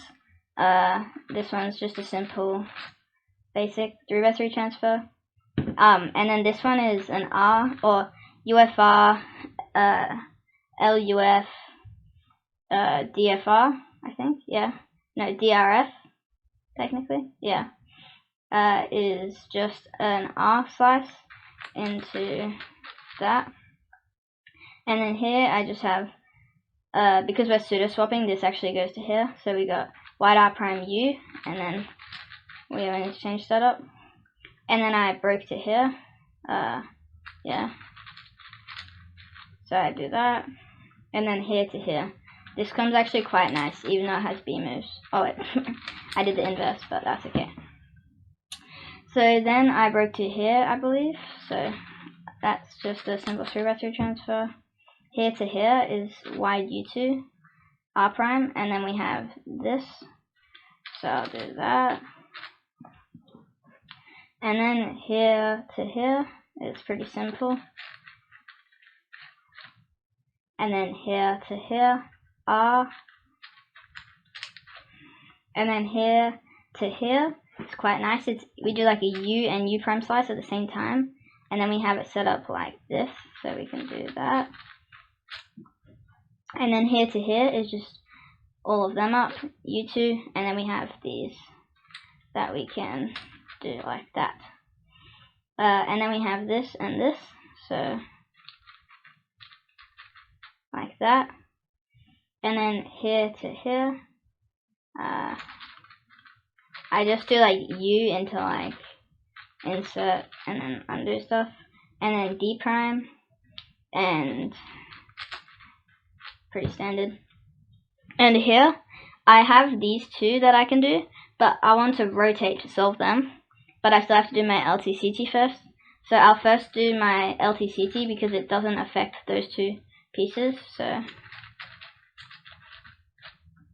this one's just a simple basic 3x3 transfer. And then this one is an R or UFR, LUF, DFR, I think, yeah. No, DRF, technically, yeah. Is just an R slice into that. And then here I just have, because we're pseudo swapping, this actually goes to here. So we got white R prime U, and then we have an exchange setup. And then I broke to here, yeah. So I do that, and then here to here. This comes actually quite nice, even though it has B moves. Oh wait, I did the inverse, but that's okay. So then I broke to here, I believe. So that's just a simple 3x3 transfer. Here to here is wide U2, R prime, and then we have this. So I'll do that. And then here to here is pretty simple. And then here to here, R. And then here to here, it's quite nice. We do like a U and U prime slice at the same time. And then we have it set up like this, so we can do that. And then here to here is just all of them up, U2, and then we have these that we can do like that. And then we have this and this, so like that. And then here to here, I just do like U into like insert and then undo stuff, and then D prime, and pretty standard. And here I have these 2 that I can do, but I want to rotate to solve them, but I still have to do my LTCT first. So I'll first do my LTCT because it doesn't affect those 2 pieces, so,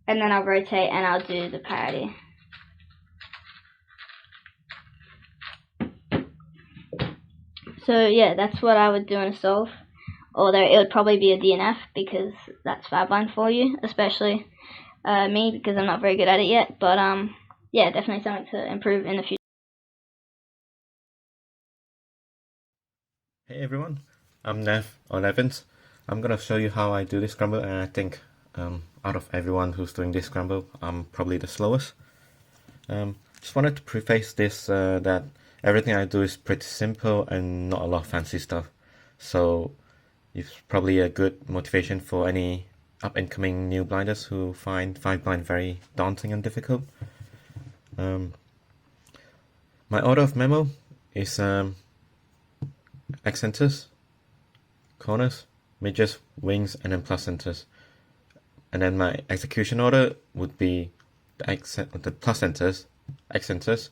and then I'll rotate and I'll do the parity. So yeah, that's what I would do in a solve. Although it would probably be a DNF because that's 5-line for you, especially me because I'm not very good at it yet. But yeah, definitely something to improve in the future. Hey everyone, I'm Nevins. I'm gonna show you how I do this scramble, and I think out of everyone who's doing this scramble, I'm probably the slowest. Just wanted to preface this that everything I do is pretty simple and not a lot of fancy stuff. So it's probably a good motivation for any up-and-coming new blinders who find 5-blind very daunting and difficult. My order of memo is, as X centers, corners, midges, wings, and then plus centers. And then my execution order would be the plus centers, X centers,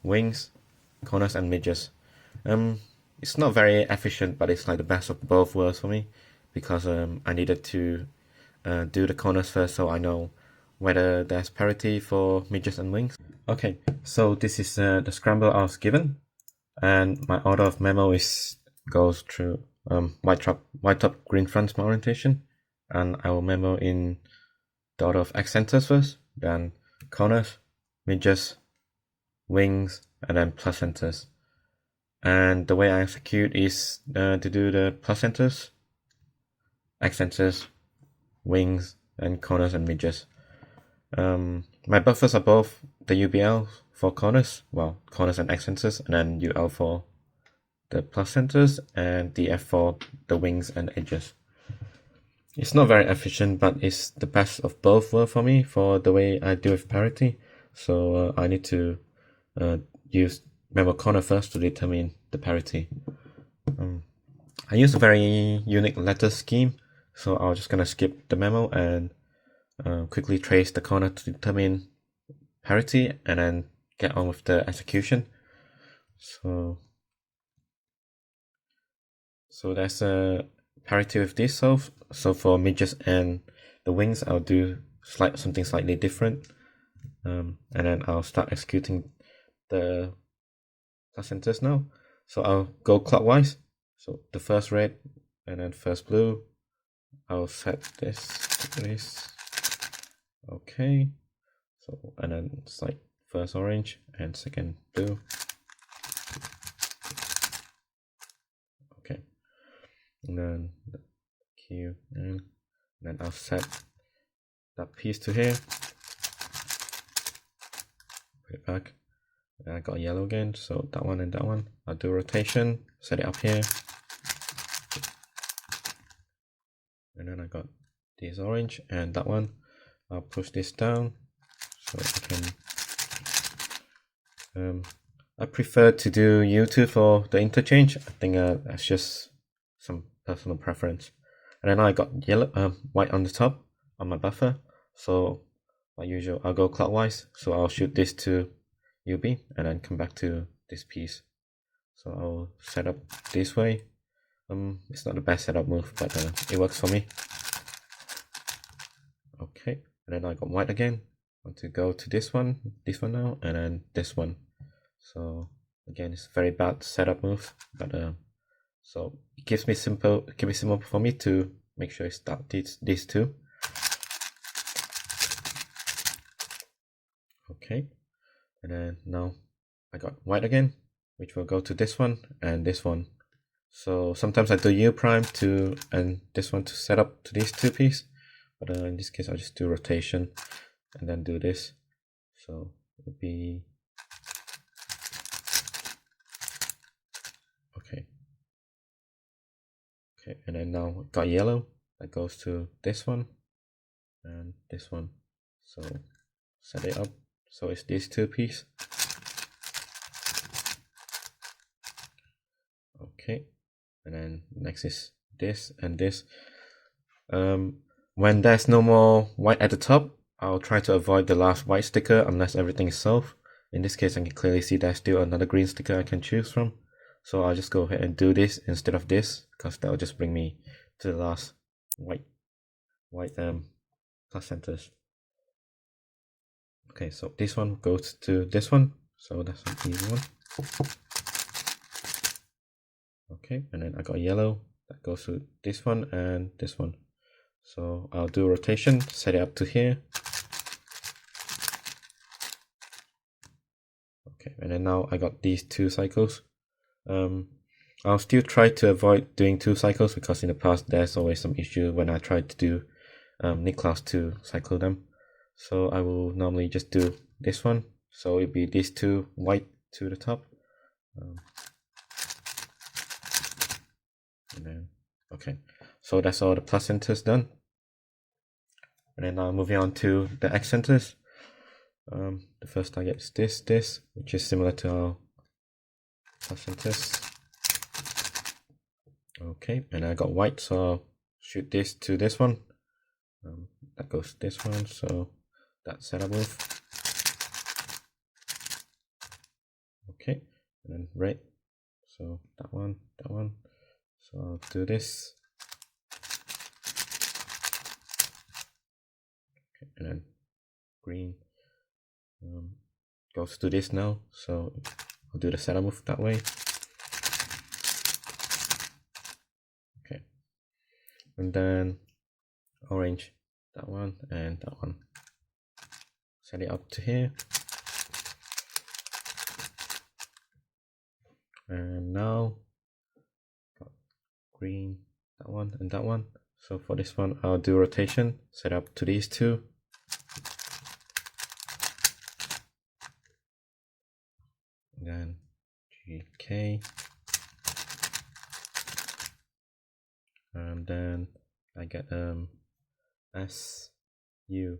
wings, corners, and midges. It's not very efficient, but it's like the best of both worlds for me, because I needed to do the corners first, so I know whether there's parity for midges and wings. Okay, so this is the scramble I was given, and my order of memo goes through white top, green front small orientation, and I will memo in the order of X centers first, then corners, midges, wings, and then plus centers. And the way I execute is to do the plus centers, X centers, wings, and corners and midges. My buffers are both the UBL for corners, corners and X centers, and then UL for the plus centers, and DF for the wings and edges. It's not very efficient, but it's the best of both worlds for me for the way I do with parity. So I need to use memo corner first to determine the parity. I use a very unique letter scheme, so I'm just gonna skip the memo and quickly trace the corner to determine parity, and then get on with the execution. So that's a parity with this. So for midges and the wings, I'll do something slightly different, and then I'll start executing the plus centers now. So I'll go clockwise. So the first red and then first blue. I'll set this to this. Okay. So and then it's like first orange and second blue. Okay. And then Q and then I'll set that piece to here. Put it back. And I got yellow again, so that one and that one. I'll do rotation, set it up here. And then I got this orange and that one. I'll push this down so I can. I prefer to do U2 for the interchange. I think that's just some personal preference. And then I got yellow, white on the top on my buffer. So like usual, I'll go clockwise. So I'll shoot this to UB and then come back to this piece. So I'll set up this way. It's not the best setup move, but it works for me. Okay, and then I got white again. I want to go to this one now, and then this one. So again, it's a very bad setup move, but so it keeps it simple for me to make sure I start these two. Okay, and then now I got white again, which will go to this one and this one. So sometimes I do U prime and this one to set up to these two pieces, but in this case I'll just do rotation and then do this. So it would be okay, and then now I got yellow that goes to this one and this one. So set it up so it's these two pieces. Okay. And then next is this and this. When there's no more white at the top, I'll try to avoid the last white sticker unless everything is solved. In this case, I can clearly see there's still another green sticker I can choose from. So I'll just go ahead and do this instead of this, because that will just bring me to the last white plus centers. Okay, so this one goes to this one, so that's an easy one. Okay, and then I got yellow that goes to this one and this one. So I'll do rotation, set it up to here. Okay, and then now I got these two cycles. I'll still try to avoid doing two cycles, because in the past there's always some issue when I try to do Nick class to cycle them. So I will normally just do this one. So it'll be these two white to the top. And then, okay, so that's all the plus centers done. And then now moving on to the X centers. The first target is this, which is similar to our plus centers. Okay, and I got white, so I'll shoot this to this one. That goes to this one, so that's setup move. Okay, and then red, so that one. So I'll do this. Okay, and then green goes to this now, so I'll do the setup move that way. Okay, and then orange, that one and that one. Set it up to here. And now got green, that one and that one. So for this one, I'll do rotation, set up to these two. And then GK. And then I get SU.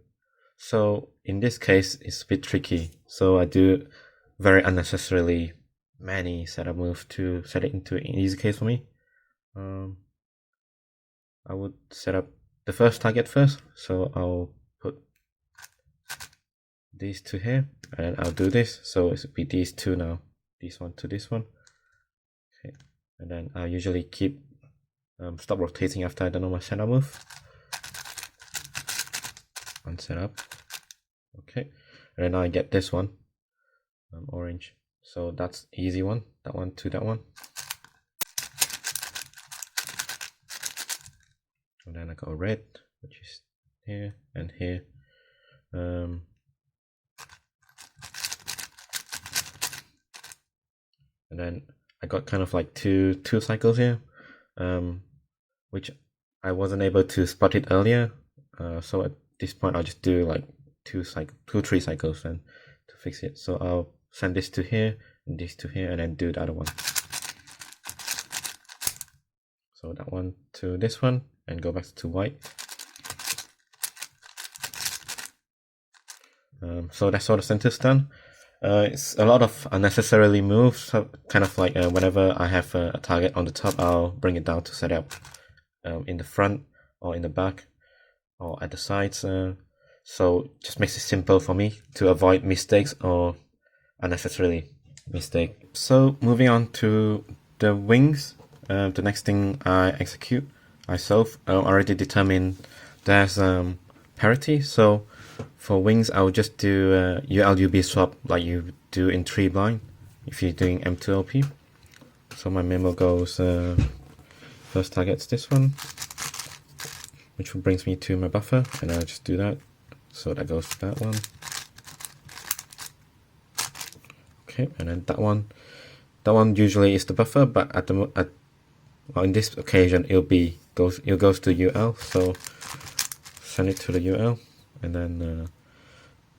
So in this case, it's a bit tricky. So I do very unnecessarily many setup moves to set it into an easy case for me. I would set up the first target first. So I'll put these two here, and I'll do this. So it would be these two now. This one to this one. Okay, and then I usually keep stop rotating after I don't know my setup move. One setup. Okay, and then I get this one, orange. So that's easy one. That one to that one. And then I got red, which is here and here. And then I got kind of like two cycles here, which I wasn't able to spot it earlier. So at this point, I'll just do like 3 cycles then to fix it. So I'll send this to here and this to here, and then do the other one. So that one to this one, and go back to white. So that's all the center's done. It's a lot of unnecessarily moves, so kind of like whenever I have a target on the top, I'll bring it down to set up in the front or in the back or at the sides. So just makes it simple for me to avoid mistakes or unnecessarily mistake. So moving on to the wings, the next thing I execute, I solve. I already determined there's parity. So for wings, I'll just do ULUB swap like you do in 3 blind if you're doing M2LP. So my memo goes first target's this one, which brings me to my buffer, and I'll just do that. So that goes to that one. Okay, and then that one usually is the buffer, but in this occasion it goes to UL. So send it to the UL, and then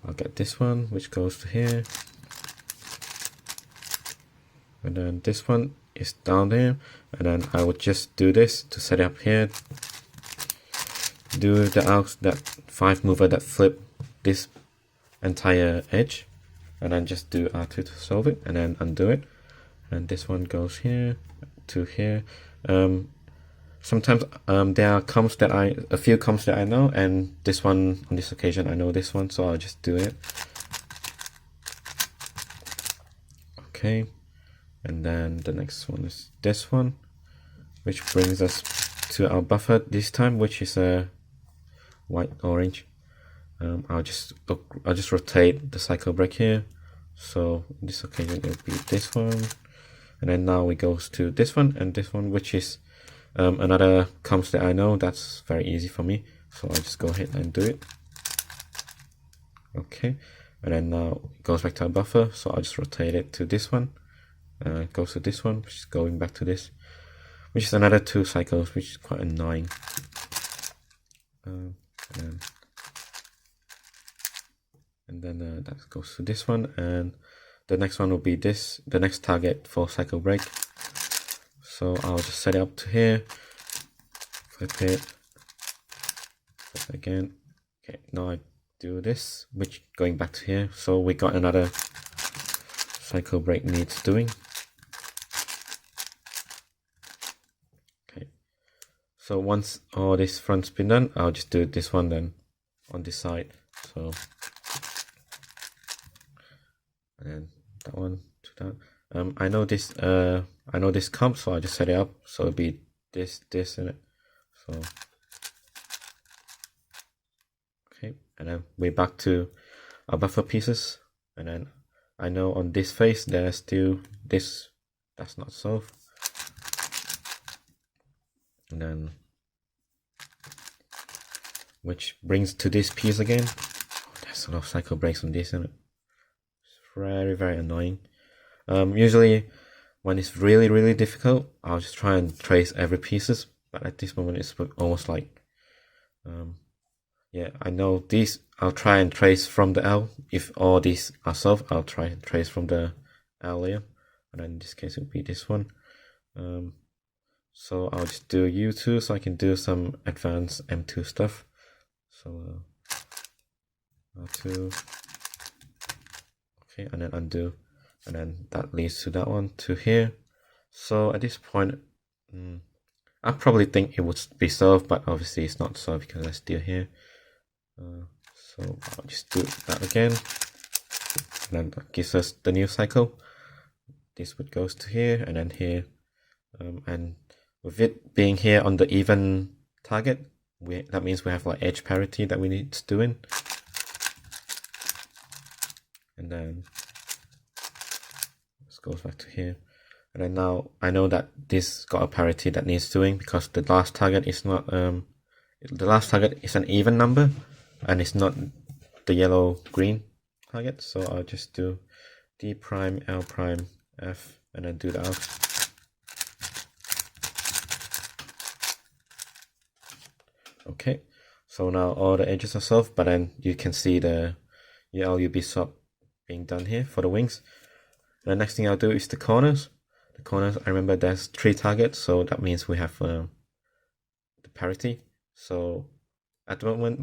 I'll get this one, which goes to here, and then this one is down there, and then I would just do this to set it up here. Do that 5 mover that flip this entire edge, and then just do R2 to solve it, and then undo it. And this one goes here to here. Sometimes there are comps a few comps that I know, and this one on this occasion I know this one, so I'll just do it. Okay, and then the next one is this one, which brings us to our buffer this time, which is a white orange. I'll just rotate the cycle break here. So in this occasion it'll be this one, and then now it goes to this one and this one, which is another comps that I know. That's very easy for me, so I'll just go ahead and do it. Okay, and then now it goes back to our buffer, so I'll just rotate it to this one. It goes to this one, which is going back to this, which is another 2 cycles, which is quite annoying. And then that goes to this one, and the next one will be this, the next target for cycle break. So I'll just set it up to here, flip it, flip again. Okay, now I do this, which going back to here. So we got another cycle break needs doing. So once all this front's been done, I'll just do this one then on this side. So and then that one to that. I know this comes, so I just set it up. So it'll be this in it. So okay, and then we're back to our buffer pieces, and then I know on this face there's still this that's not solved. And then, which brings to this piece again. There's a lot of cycle breaks on this, isn't it? It's very, very annoying. Usually, when it's really, really difficult, I'll just try and trace every pieces. But at this moment, it's almost like, yeah, I know these. I'll try and trace from the L. If all these are solved, I'll try and trace from the L layer. And then in this case, it would be this one. So I'll just do U2 so I can do some advanced M2 stuff. So R2, okay, and then undo, and then that leads to that one to here. So at this point, I probably think it would be solved, but obviously it's not solved because it's still here. So I'll just do that again, and then that gives us the new cycle. This would goes to here and then here, and with it being here on the even target, that means we have like edge parity that we need doing. And then this goes back to here. And then now I know that this got a parity that needs doing because the last target is not the last target is an even number and it's not the yellow green target. So I'll just do D prime L prime F and then do the out. Okay, so now all the edges are solved, but then you can see the ULUB swap being done here for the wings. The next thing I'll do is the corners. The corners, I remember there's 3 targets, so that means we have the parity. So at the moment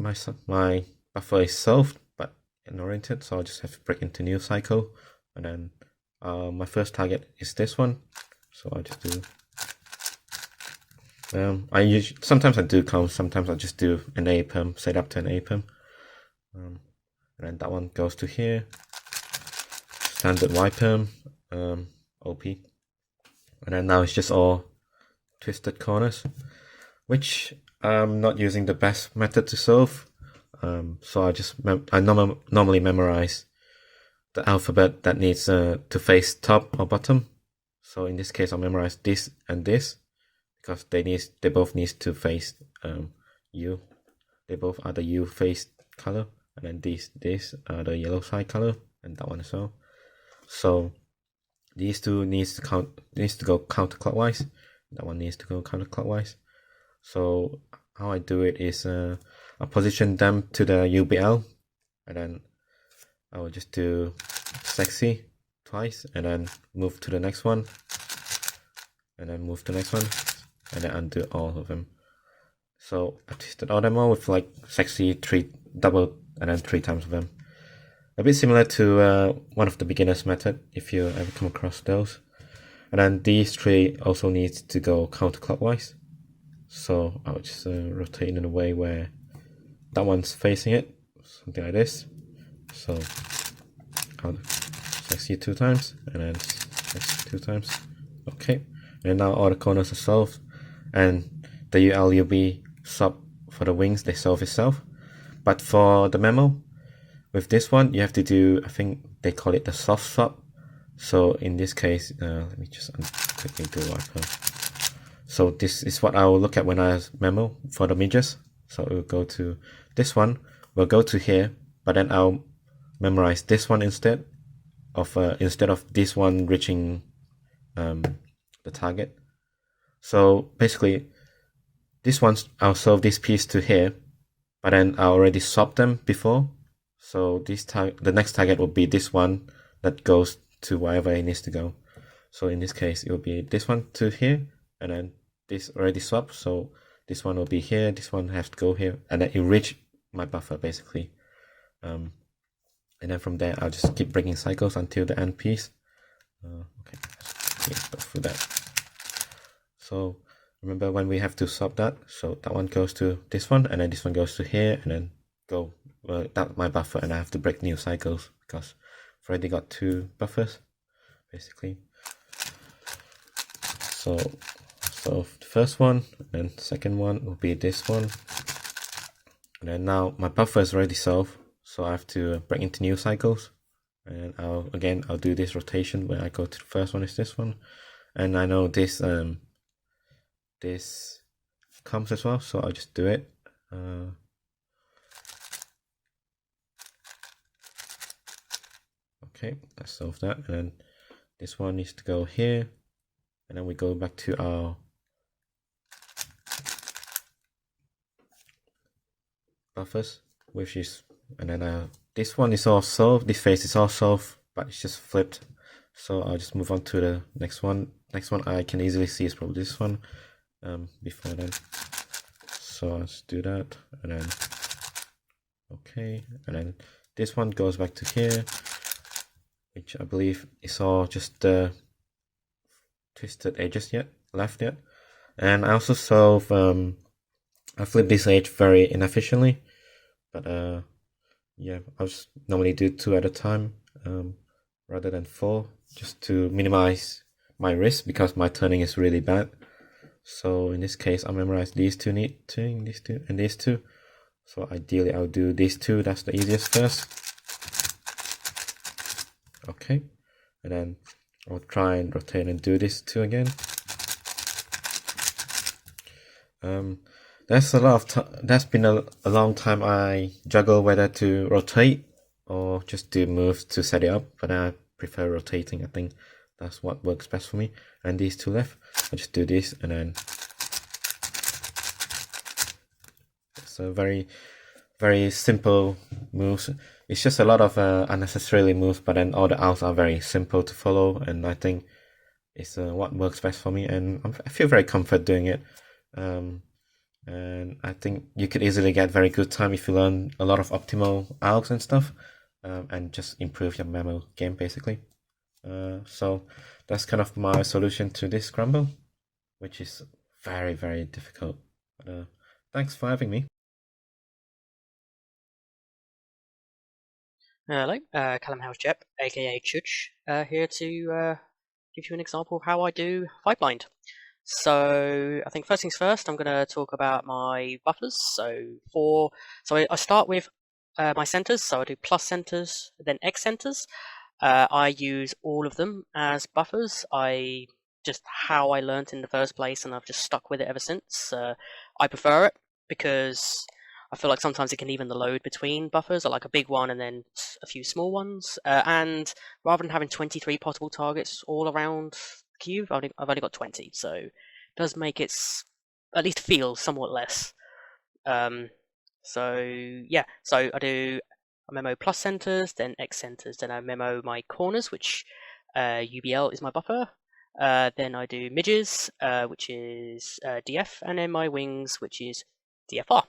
my buffer is solved but unoriented, so I'll just have to break into new cycle. And then my first target is this one, so I'll just do. Sometimes I do comb, sometimes I just do an A perm, set up to an A perm. And then that one goes to here. Standard Y perm, OP. And then now it's just all twisted corners, which I'm not using the best method to solve. So I normally memorize the alphabet that needs to face top or bottom. So in this case, I'll memorize this and this, because they both need to face U. They both are the U face color, and then these are the yellow side color, and that one as well. So these two needs to go counterclockwise. That one needs to go counterclockwise. So how I do it is I position them to the UBL, and then I will just do sexy twice, and then move to the next one, and then move to the next one, and then undo all of them. So I tested all them all with like sexy 3 double and then 3 times of them. A bit similar to one of the beginners method, if you ever come across those. And then these 3 also need to go counterclockwise. So I'll just rotate in a way where that one's facing it, something like this. So I'll sexy 2 times and then sexy 2 times. Okay, and now all the corners are solved, and the ULUB sub for the wings, they solve itself. But for the memo, with this one, you have to do, I think they call it the soft swap. So in this case, let me just quickly do wiper. So this is what I will look at when I memo for the midges. So it will go to this one, will go to here, but then I'll memorize this one instead of this one reaching the target. So basically, this one's I'll solve this piece to here, but then I already swapped them before. So the next target will be this one that goes to wherever it needs to go. So in this case, it will be this one to here, and then this already swapped. So this one will be here, this one has to go here, and then it reach my buffer basically. And then from there, I'll just keep breaking cycles until the end piece. Okay, let's go through that. So remember when we have to swap that, so that one goes to this one, and then this one goes to here, and then go that's my buffer, and I have to break new cycles because I've already got 2 buffers basically. So the first one and the second one will be this one, and then now my buffer is already solved, so I have to break into new cycles, and I'll do this rotation where I go to the first one is this one, and I know this this comes as well, so I'll just do it. Okay, let's solve that, and then this one needs to go here, and then we go back to our buffers, which is, and then this one is all solved, this phase is all solved, but it's just flipped, so I'll just move on to the next one. Next one I can easily see is probably this one before then, so I'll just do that, and then okay, and then this one goes back to here, which I believe is all just the twisted edges left yet. And I also solve, I flip this edge very inefficiently, but yeah, I'll just normally do 2 at a time rather than 4, just to minimize my risk because my turning is really bad. So in this case, I'll memorize these 2, these 2, and these 2. So ideally I'll do these 2, that's the easiest first. Okay, and then I'll try and rotate and do this 2 again. That's been a long time I juggle whether to rotate or just do moves to set it up, but I prefer rotating. I think that's what works best for me. And these 2 left, I just do this, and then it's a very, very simple moves. It's just a lot of unnecessarily moves, but then all the outs are very simple to follow, and I think it's what works best for me, and I feel very comfort doing it. And I think you could easily get very good time if you learn a lot of optimal outs and stuff, and just improve your memo game basically. So that's kind of my solution to this scramble, which is very, very difficult. Thanks for having me. Hello, Callum Hales-Jepp, aka Chudge, here to give you an example of how I do 5blind. So I think first things first, I'm going to talk about my buffers. So I start with my centers. So I do plus centers, then X centers. I use all of them as buffers. Just how I learnt in the first place, and I've just stuck with it ever since. I prefer it because I feel like sometimes it can even the load between buffers, like a big one and then a few small ones. And rather than having 23 possible targets all around the cube, I've only got 20, so it does make it at least feel somewhat less. So I do a memo plus centers, then X centers, then I memo my corners, which UBL is my buffer. Then I do midges, which is DF, and then my wings, which is DFR.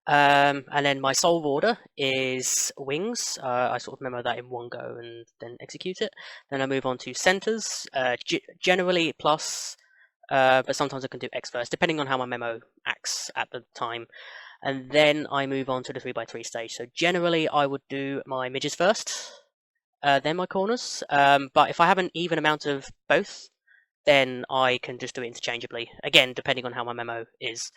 And then my solve order is wings. I sort of memo that in one go and then execute it. Then I move on to centers, generally plus, but sometimes I can do X first, depending on how my memo acts at the time. And then I move on to the 3x3 stage. So generally I would do my midges first, then my corners. But if I have an even amount of both, then I can just do it interchangeably. Again, depending on how my memo is.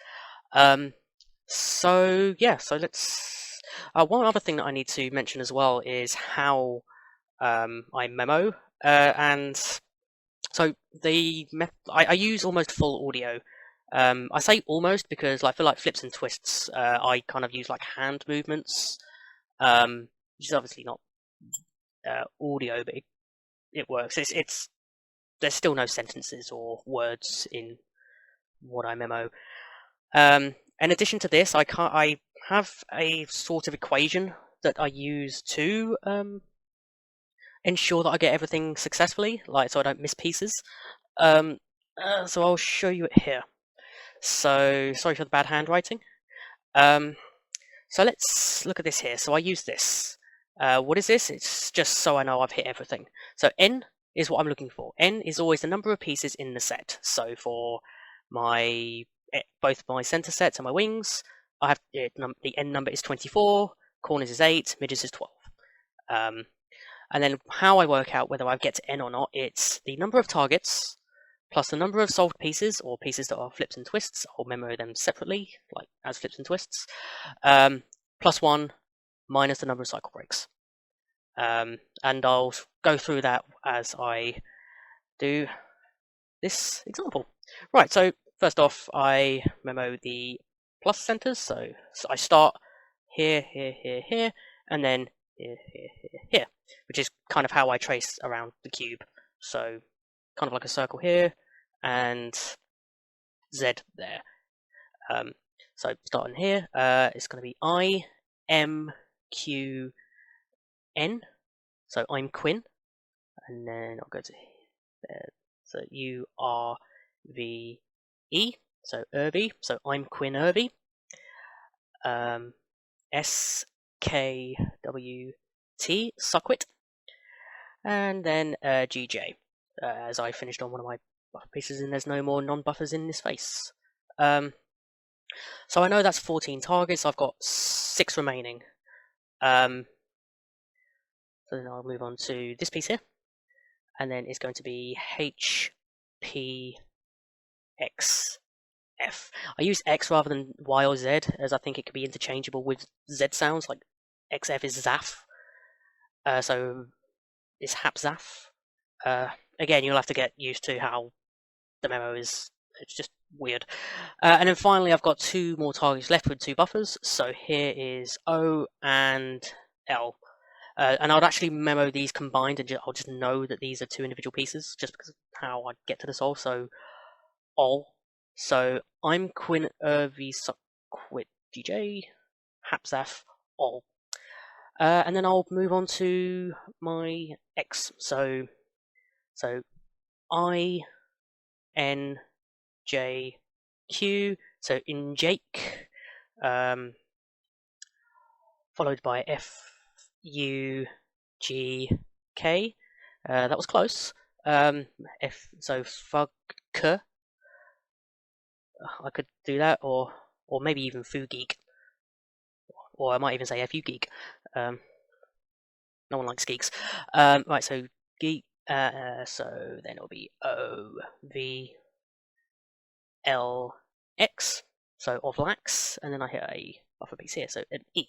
So let's. One other thing that I need to mention as well is how I memo, and so I use almost full audio. I say almost because for like flips and twists, I kind of use like hand movements, which is obviously not audio, but it works. It's there's still no sentences or words in what I memo. In addition to this, I have a sort of equation that I use to ensure that I get everything successfully, so I don't miss pieces. So I'll show you it here. So sorry for the bad handwriting. So let's look at this here. So I use this. What is this? It's just so I know I've hit everything. So N is what I'm looking for. N is always the number of pieces in the set. So for both my center sets and my wings. I have the end number is 24, corners is 8, midges is 12. And then how I work out whether I get to N or not, it's the number of targets plus the number of solved pieces, or pieces that are flips and twists. I'll memo them separately, like as flips and twists, plus 1 minus the number of cycle breaks. And I'll go through that as I do this example. Right, so first off, I memo the plus centers. So I start here, and then here, which is kind of how I trace around the cube. So kind of like a circle here, and Z there. So starting here, it's going to be I, M, Q, N. So I'm Quinn, and then I'll go to there. So U, R, V, E. So Irby. So I'm Quinn Irby. S, K, W, T, Suckwit. And then GJ, as I finished on one of my buffer pieces, and there's no more non-buffers in this face. So I know that's 14 targets. I've got 6 remaining. So then I'll move on to this piece here, and then it's going to be H, P, X, F. I use X rather than Y or Z, as I think it could be interchangeable with Z sounds, like XF is Zaf. So it's Hapzaf. Again, you'll have to get used to how the memo is. It's just weird. And then finally, I've got 2 more targets left with 2 buffers. So here is O and L. And I'd actually memo these combined, and I'll just know that these are 2 individual pieces, just because of how I get to the solve. So Ol. So I'm Quinn Irvy Suckwit GJ Hapzaf Ol. And then I'll move on to my X. So I, N, J, Q. So in Jake, followed by F, U, G, K. That was close. So Fug K. I could do that, or maybe even Foo Geek, or I might even say FU Geek. No one likes geeks. Right, so geek. So then it'll be O, V, L, X. So of lax, and then I hit a buffer piece here, so an E.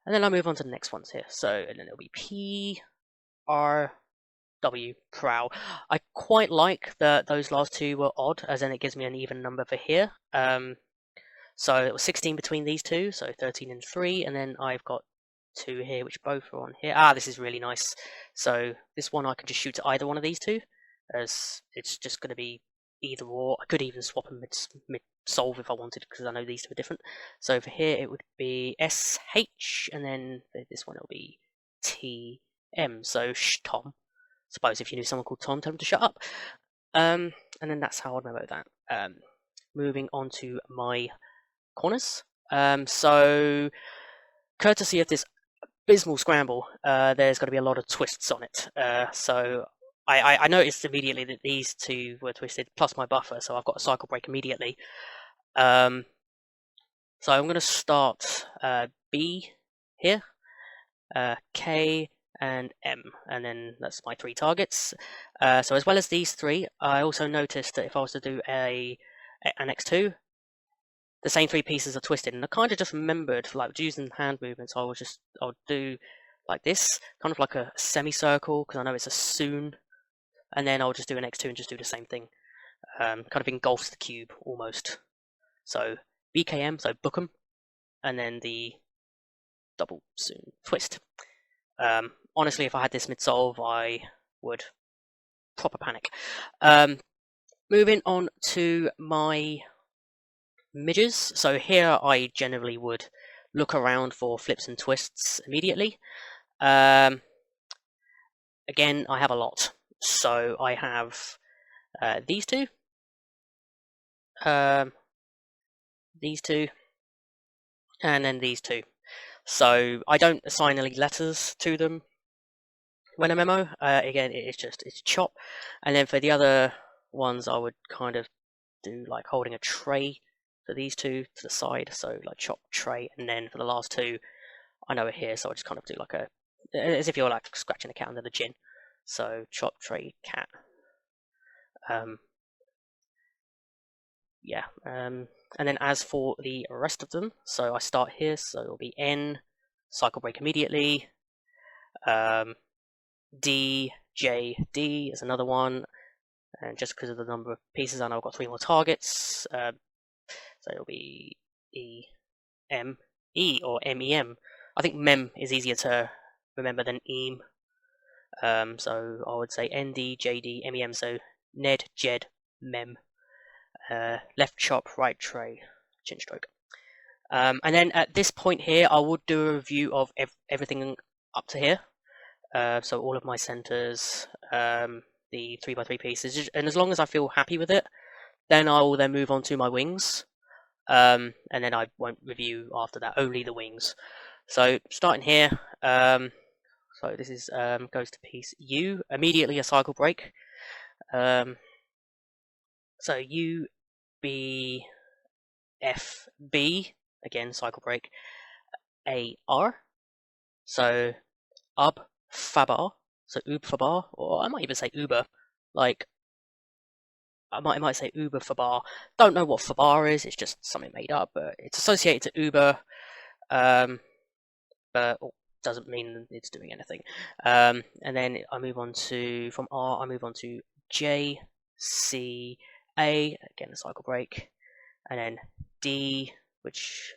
And then I move on to the next ones here. So, and then it'll be P, R, W, prow. I quite like that those last 2 were odd, as then it gives me an even number for here. So it was 16 between these 2, so 13 and 3, and then I've got 2 here, which both are on here. This is really nice. So this one I can just shoot to either one of these 2, as it's just going to be either or. I could even swap them mid-solve if I wanted, because I know these 2 are different. So for here it would be SH, and then this one it'll be TM. So Tom. Suppose if you knew someone called Tom, tell him to shut up. And then that's how I'd memo that. Moving on to my corners. So courtesy of this abysmal scramble, there's going to be a lot of twists on it. So I noticed immediately that these 2 were twisted, plus my buffer, so I've got a cycle break immediately. So I'm going to start B here, K, and M, and then that's my 3 targets. So as well as these 3, I also noticed that if I was to do an X2, the same 3 pieces are twisted, and I kind of just remembered, like using hand movements, I'll do like this, kind of like a semicircle, because I know it's a soon, and then I'll just do an X2 and just do the same thing. Kind of engulfs the cube almost. So BKM, so book 'em, and then the double soon twist. Honestly, if I had this mid-solve, I would proper panic. Moving on to my midges. So here I generally would look around for flips and twists immediately. Again, I have a lot. So I have these 2, these 2, and then these 2. So I don't assign any letters to them when I memo. Again, it's chop. And then for the other ones, I would kind of do like holding a tray for these two to the side, so like chop tray, and then for the last two, I know it here, so I just kind of do like as if you're like scratching a cat under the chin. So chop tray cat. Yeah. And then as for the rest of them, so I start here, so it'll be N, cycle break immediately. D, J, D is another one. And just because of the number of pieces, I know I've got 3 more targets. So it'll be E, M, E, or M-E-M. I think mem is easier to remember than eem. So I would say ND, JD, MEM. So Ned, Jed, Mem. Left chop, right tray, chin stroke. And then at this point here, I would do a review of everything up to here. So all of my centers, the 3x3 pieces, and as long as I feel happy with it, then I will then move on to my wings. And then I won't review after that, only the wings. So starting here, so this is goes to piece U, immediately a cycle break. So U, B, F, B, again cycle break. A, R, so UB, Fabar, so Ub Fabar, or I might even say Uber, like I might say Uber Fabar. Don't know what Fabar is, it's just something made up, but it's associated to Uber, but doesn't mean it's doing anything. And then I move on to, from R, I move on to J, C, A, again a cycle break, and then D, which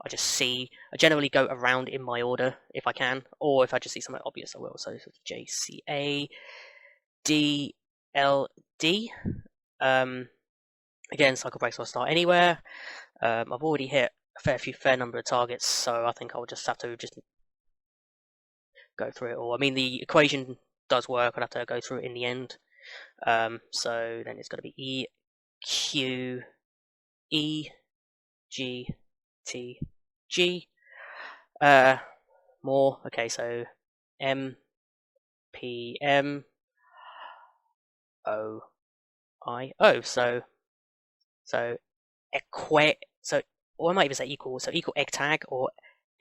I just see. I generally go around in my order if I can, or if I just see something obvious, I will. So J, C, A, D, L, D. Again, cycle breaks will start anywhere. I've already hit a fair number of targets, so I think I'll just have to go through it all. I mean, the equation does work. I'll have to go through it in the end. So then it's got to be E, Q, E, G, T, G. More. Okay, so M, P, M, O, I, O. So or I might even say equal. So equal egg tag or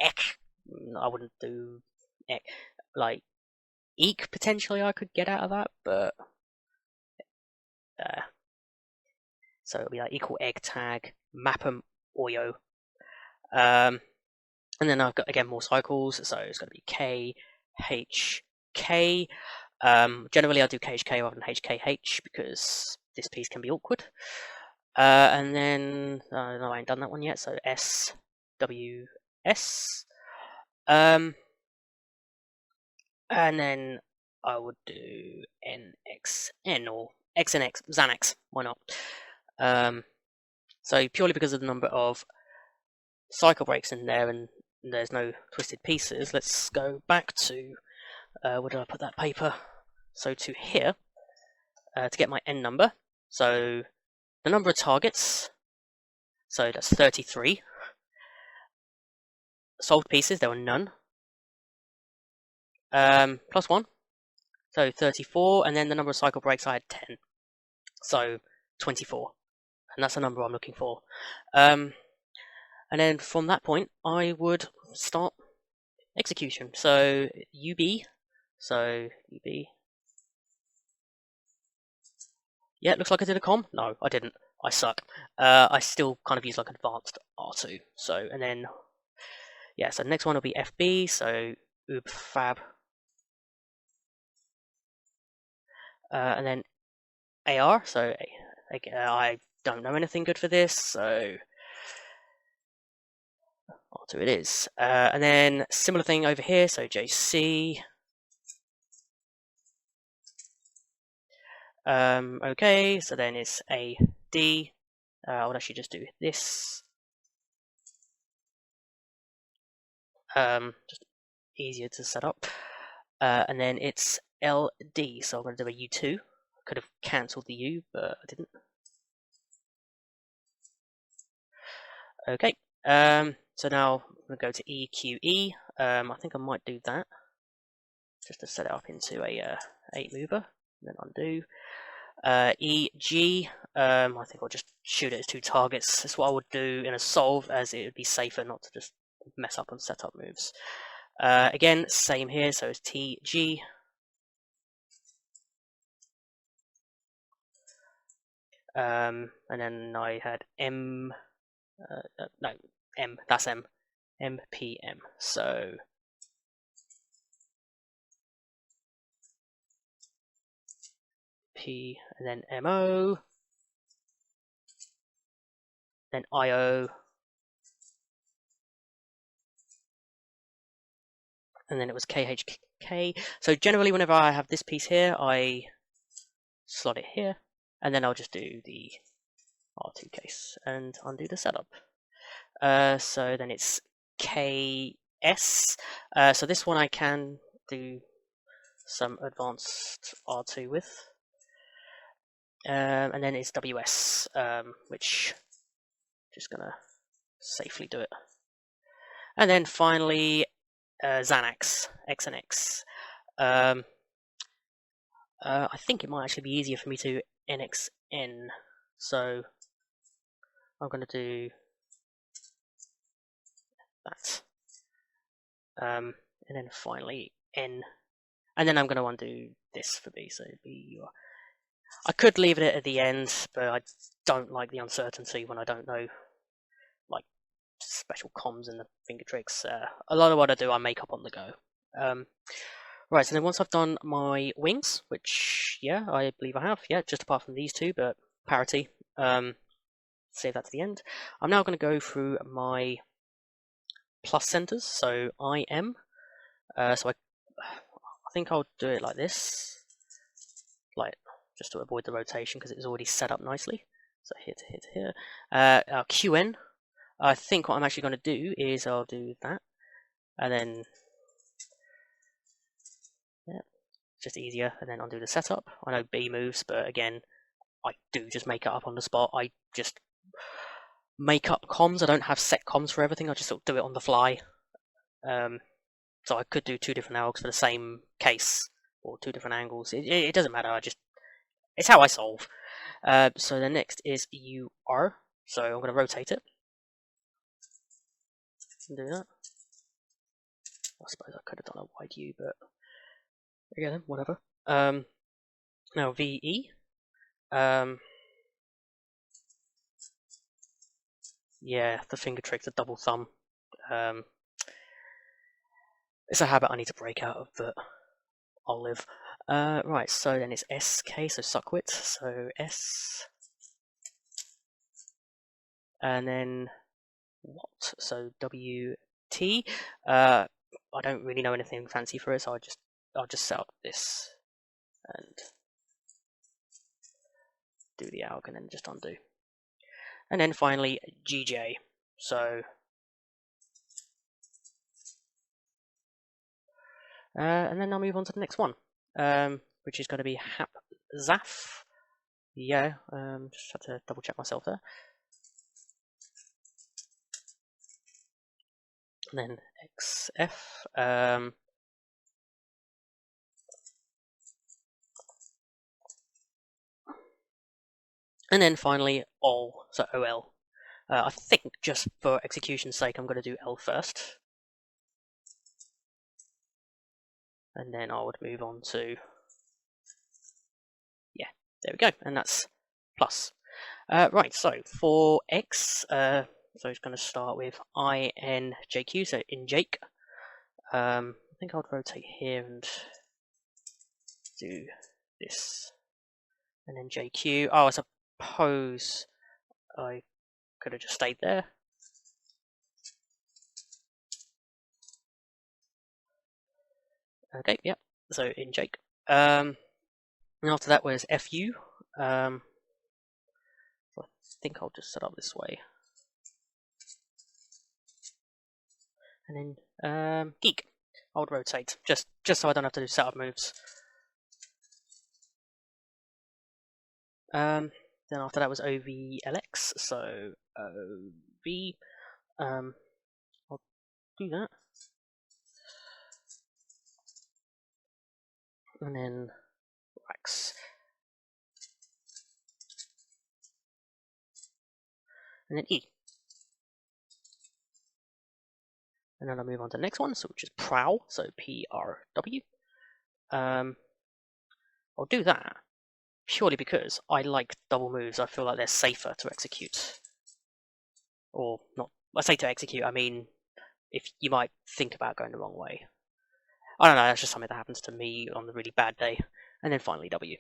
ek. I wouldn't do ek. Like eek potentially I could get out of that, but so it'll be like equal egg tag map'em oyo. And then I've got again more cycles, so it's going to be K, H, K. Generally I do KHK rather than HKH because this piece can be awkward. And then no, I ain't done that one yet. So S, W, S. And then I would do N, X, N, or X and X, Xanax. Why not? So purely because of the number of cycle breaks in there and there's no twisted pieces, let's go back to where did I put that paper? So to here to get my N number. So the number of targets, so that's 33. Solved pieces, there were none. Plus 1, so 34, and then the number of cycle breaks I had 10, so 24, and that's the number I'm looking for. And then from that point, I would start execution. So UB, yeah, it looks like I did a com. No, I didn't. I suck. I still kind of use like advanced R2. So, and then, yeah, so the next one will be FB, so Ub Fab. And then AR, so I don't know anything good for this, so R2 it is. And then similar thing over here, so JC. Okay, so then it's AD. I would actually just do this. Just easier to set up. And then it's LD, so I'm going to do a U2. Could have cancelled the U, but I didn't. Okay, so now I'm going to go to EQE. I think I might do that, just to set it up into a 8 mover, and then undo. E, G, I think I'll just shoot it as 2 targets. That's what I would do in a solve, as it would be safer not to just mess up on setup moves. Again, same here, so it's T, G. And then I had M, no, M, that's M, M, P, M. So P, and then MO, then IO, and then it was KHK. So generally whenever I have this piece here, I slot it here, and then I'll just do the R2 case and undo the setup. So then it's KS. So this one I can do some advanced R2 with. And then it's WS, which just gonna safely do it. And then finally Xanax, X and X. I think it might actually be easier for me to NXN, so I'm gonna do that. And then finally N, and then I'm gonna undo this for B, so B. I could leave it at the end, but I don't like the uncertainty when I don't know, like, special comms and the finger tricks. A lot of what I do, I make up on the go. Right, so then once I've done my wings, which, yeah, I believe I have, yeah, just apart from these two, but parity, save that to the end. I'm now going to go through my plus centers, so IM. So I think I'll do it like this, like, just to avoid the rotation because it was already set up nicely. So here to here to here. QN, I think what I'm actually going to do is I'll do that, and then, yeah, just easier, and then undo the setup. I know B moves, but again, I do just make it up on the spot. I just make up comms. I don't have set comms for everything. I just sort of do it on the fly. So I could do 2 different algs for the same case, or 2 different angles. It doesn't matter. It's how I solve. So the next is UR. So I'm going to rotate it. Do that. I suppose I could have done a wide U, but again, whatever. Now VE. Yeah, the finger trick, the double thumb. It's a habit I need to break out of, but I'll live. Right, so then it's SK, so suckwit. So S. And then what? So WT. I don't really know anything fancy for it, so I'll just set up this and do the alg and then just undo. And then finally GJ. So and then I'll move on to the next one, which is going to be HapZaf. Yeah, just have to double check myself there. And then XF. And then finally OL, so OL. I think just for execution's sake, I'm going to do L first. And then I would move on to, yeah, there we go, and that's plus. Right, so for X, so it's going to start with INJQ, so in Jake. I think I'll rotate here and do this. And then JQ. Oh, I suppose I could have just stayed there. Okay, yep. So in Jake. And after that was FU. I think I'll just set up this way. And then Geek. I would rotate just so I don't have to do setup moves. Then after that was OVLX. So OV. I'll do that. And then Wax. and then E. And then I'll move on to the next one, so which is prowl, so P-R-W. I'll do that purely because I like double moves. I feel like they're safer to execute. Or not, I say to execute, I mean if you might think about going the wrong way. I don't know, that's just something that happens to me on a really bad day. And then finally W.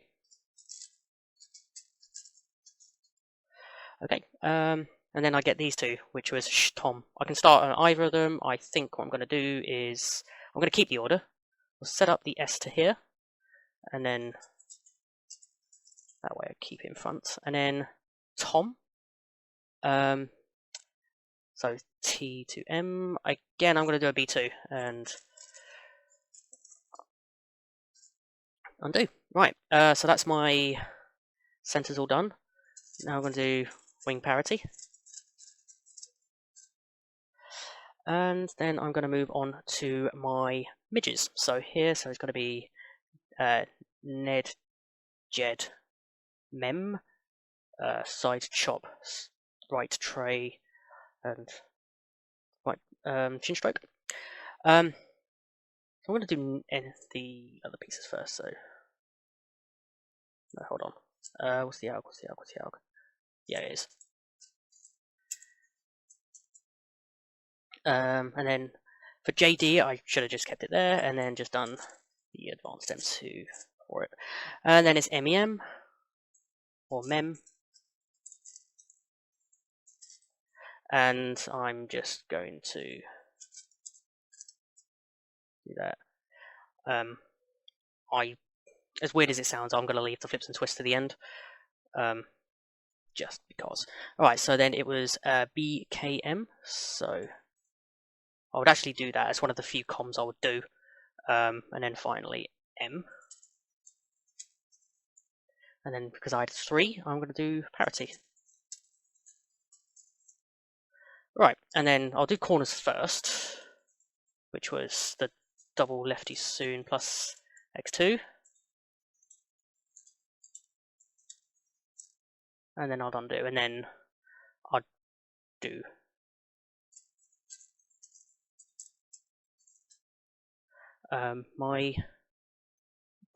Okay, and then I get these two, which was Tom. I can start on either of them. I think what I'm going to do is, I'm going to keep the order. We'll set up the S to here, and then that way I keep it in front. And then Tom. So T to M. Again, I'm going to do a B2, and undo. Right, so that's my centers all done. Now I'm going to do wing parity. And then I'm going to move on to my midges. So here, so it's going to be Ned, Jed, Mem, side chop, right tray, and right chin stroke. I'm going to do the other pieces first. So no, hold on. What's the alg? What's the alg? What's the alg? Yeah, it is. And then for JD, I should have just kept it there, and then just done the advanced M2 for it. And then it's MEM or MEM, and I'm just going to do that. As weird as it sounds, I'm going to leave the flips and twists to the end, just because. All right, so then it was BKM. So I would actually do that as one of the few comms I would do, and then finally M. And then because I had 3, I'm going to do parity. Right, and then I'll do corners first, which was the double lefty soon plus X2. And then I'll undo, and then I'll do my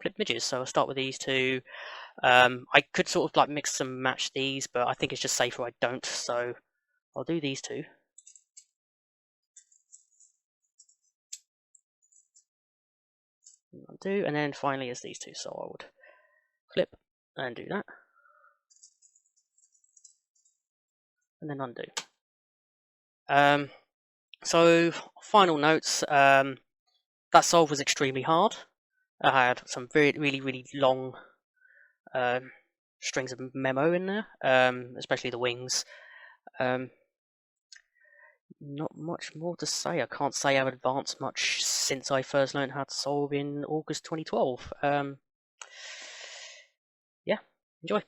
flip midges. So I'll start with these two. I could sort of like mix and match these, but I think it's just safer I don't, so I'll do these two. Undo, and then finally is these two, so I would flip and do that. And then undo. So final notes. That solve was extremely hard. I had some really long strings of memo in there, especially the wings. Not much more to say. I can't say I've advanced much since I first learned how to solve in August 2012. Yeah, enjoy.